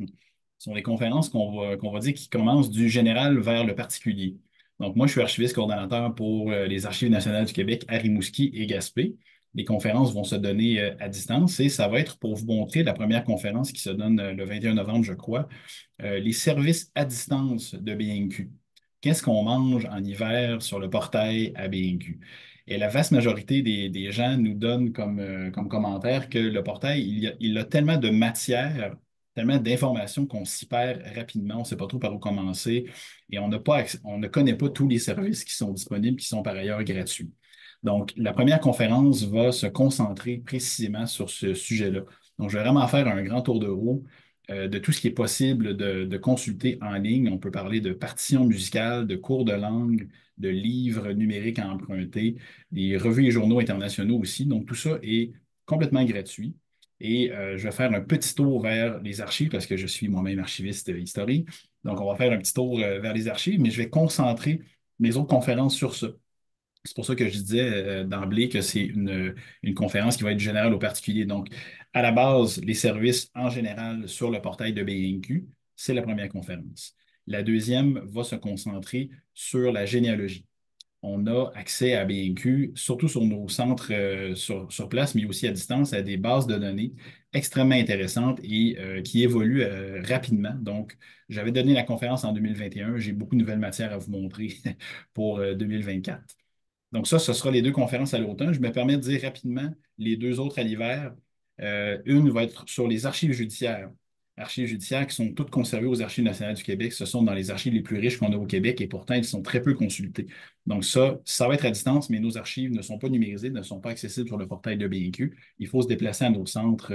sont des conférences qu'on va dire qui commencent du général vers le particulier. Donc, moi, je suis archiviste coordonnateur pour les Archives nationales du Québec à Rimouski et Gaspé. Les conférences vont se donner à distance et ça va être pour vous montrer la première conférence qui se donne le 21 novembre, je crois, les services à distance de BNQ. Qu'est-ce qu'on mange en hiver sur le portail à BNQ? Et la vaste majorité des gens nous donnent comme commentaire que le portail, il a tellement de matière, tellement d'informations qu'on s'y perd rapidement, on ne sait pas trop par où commencer et on ne connaît pas tous les services qui sont disponibles, qui sont par ailleurs gratuits. Donc, la première conférence va se concentrer précisément sur ce sujet-là. Donc, je vais vraiment faire un grand tour de roue de tout ce qui est possible de consulter en ligne. On peut parler de partitions musicales, de cours de langue, de livres numériques à emprunter, des revues et journaux internationaux aussi. Donc, tout ça est complètement gratuit. Et je vais faire un petit tour vers les archives parce que je suis moi-même archiviste historique. Donc, on va faire un petit tour vers les archives, mais je vais concentrer mes autres conférences sur ça. C'est pour ça que je disais d'emblée que c'est une conférence qui va être générale aux particuliers. Donc, à la base, les services en général sur le portail de BNQ, c'est la première conférence. La deuxième va se concentrer sur la généalogie. On a accès à BNQ, surtout sur nos centres sur place, mais aussi à distance, à des bases de données extrêmement intéressantes et qui évoluent rapidement. Donc, j'avais donné la conférence en 2021. J'ai beaucoup de nouvelles matières à vous montrer pour 2024. Donc ça, ce sera les deux conférences à l'automne. Je me permets de dire rapidement les deux autres à l'hiver. Une va être sur les archives judiciaires. Archives judiciaires qui sont toutes conservées aux Archives nationales du Québec. Ce sont dans les archives les plus riches qu'on a au Québec et pourtant, ils sont très peu consultés. Donc ça va être à distance, mais nos archives ne sont pas numérisées, ne sont pas accessibles sur le portail de BNQ. Il faut se déplacer à nos centres,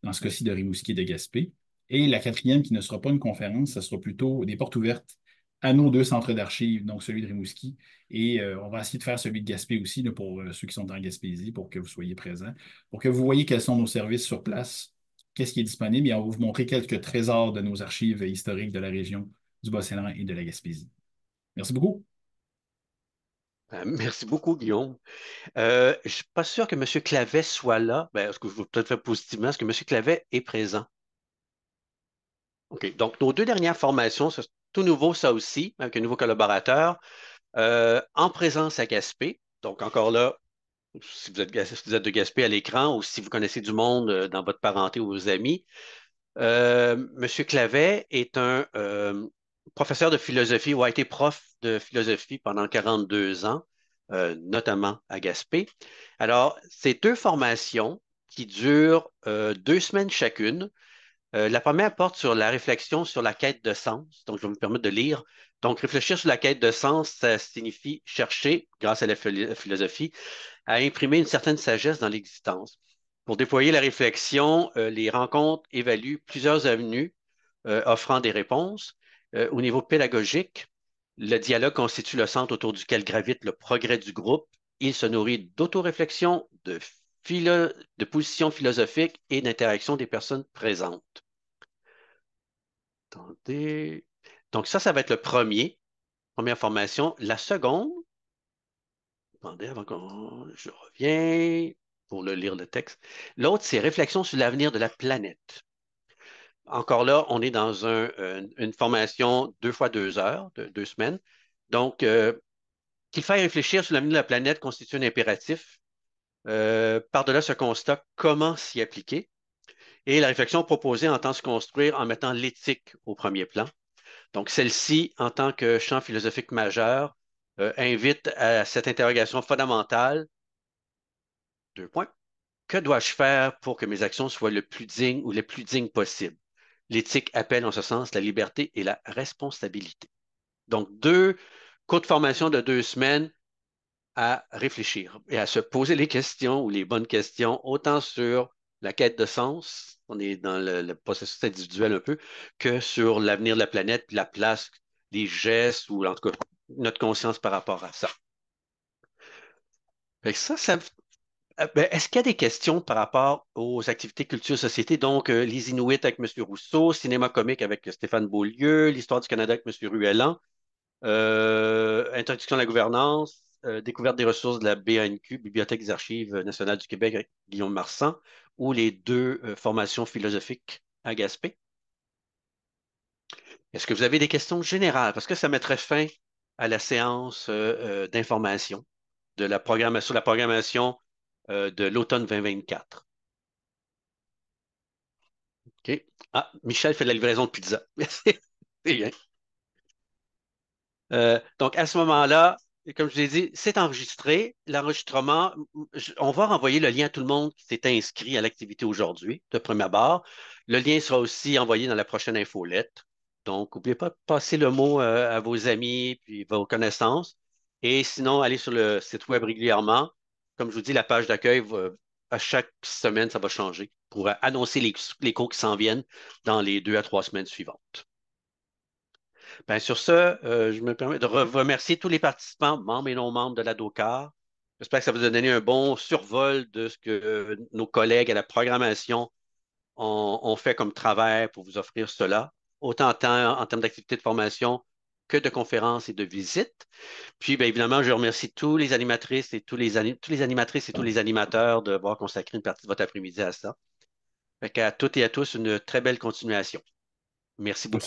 dans ce cas-ci de Rimouski et de Gaspé. Et la quatrième, qui ne sera pas une conférence, ce sera plutôt des portes ouvertes à nos deux centres d'archives, donc celui de Rimouski et on va essayer de faire celui de Gaspé aussi là, pour ceux qui sont en Gaspésie, pour que vous soyez présents, pour que vous voyez quels sont nos services sur place, qu'est-ce qui est disponible et on va vous montrer quelques trésors de nos archives historiques de la région du Bas-Saint-Laurent et de la Gaspésie. Merci beaucoup. Merci beaucoup, Guillaume. Je ne suis pas sûr que M. Clavet soit là. Ben, est-ce que je veux peut-être faire positivement? Est-ce que M. Clavet est présent? OK. Donc, nos deux dernières formations, c'est tout nouveau, ça aussi, avec un nouveau collaborateur, en présence à Gaspé. Donc, encore là, si vous êtes de Gaspé à l'écran ou si vous connaissez du monde dans votre parenté ou vos amis, M. Clavet est un professeur de philosophie ou a été prof de philosophie pendant 42 ans, notamment à Gaspé. Alors, c'est deux formations qui durent 2 semaines chacune. La première porte sur la réflexion sur la quête de sens. Donc, je vais me permettre de lire. Donc, réfléchir sur la quête de sens, ça signifie chercher, grâce à la philosophie, à imprimer une certaine sagesse dans l'existence. Pour déployer la réflexion, les rencontres évaluent plusieurs avenues offrant des réponses. Au niveau pédagogique, le dialogue constitue le centre autour duquel gravite le progrès du groupe. Il se nourrit d'autoréflexion, de positions philosophiques et d'interaction des personnes présentes. Attendez. Donc ça va être le première formation. La seconde, attendez, avant je reviens pour lire le texte. L'autre, c'est Réflexion sur l'avenir de la planète. Encore là, on est dans une formation 2 fois 2 heures, de 2 semaines. Donc, qu'il faille réfléchir sur l'avenir de la planète constitue un impératif. Par-delà ce constat, comment s'y appliquer? Et la réflexion proposée entend se construire en mettant l'éthique au premier plan. Donc, celle-ci, en tant que champ philosophique majeur, invite à cette interrogation fondamentale. 2 points. Que dois-je faire pour que mes actions soient le plus dignes ou les plus dignes possible? L'éthique appelle en ce sens la liberté et la responsabilité. Donc, 2 courtes formations de 2 semaines à réfléchir et à se poser les questions ou les bonnes questions, autant sur la quête de sens, on est dans le processus individuel un peu, que sur l'avenir de la planète, la place, les gestes ou en tout cas notre conscience par rapport à ça. Fait que ben, est-ce qu'il y a des questions par rapport aux activités culture-société? Donc, les Inuits avec M. Rousseau, cinéma comique avec Stéphane Beaulieu, l'histoire du Canada avec M. Ruellan, introduction à la gouvernance, découverte des ressources de la BANQ, Bibliothèque des Archives nationales du Québec avec Guillaume Marsan, ou les deux formations philosophiques à Gaspé. Est-ce que vous avez des questions générales? Parce que ça mettrait fin à la séance d'information sur la programmation de l'automne 2024. OK. Ah, Michel fait de la livraison de pizza. Merci. C'est bien. Donc, à ce moment-là, comme je vous ai dit, c'est enregistré. L'enregistrement, on va renvoyer le lien à tout le monde qui s'est inscrit à l'activité aujourd'hui, de prime abord. Le lien sera aussi envoyé dans la prochaine infolette. Donc, n'oubliez pas de passer le mot à vos amis puis vos connaissances. Et sinon, allez sur le site web régulièrement. Comme je vous dis, la page d'accueil à chaque semaine, ça va changer pour annoncer les cours qui s'en viennent dans les 2 à 3 semaines suivantes. Bien, sur ce, je me permets de remercier tous les participants, membres et non membres de la DOCAR. J'espère que ça vous a donné un bon survol de ce que nos collègues à la programmation ont fait comme travail pour vous offrir cela, autant en termes d'activités de formation que de conférences et de visites. Puis, bien évidemment, je remercie tous les animatrices et tous les animatrices et tous les animateurs d'avoir consacré une partie de votre après-midi à ça. Fait qu'à toutes et à tous, une très belle continuation. Merci beaucoup.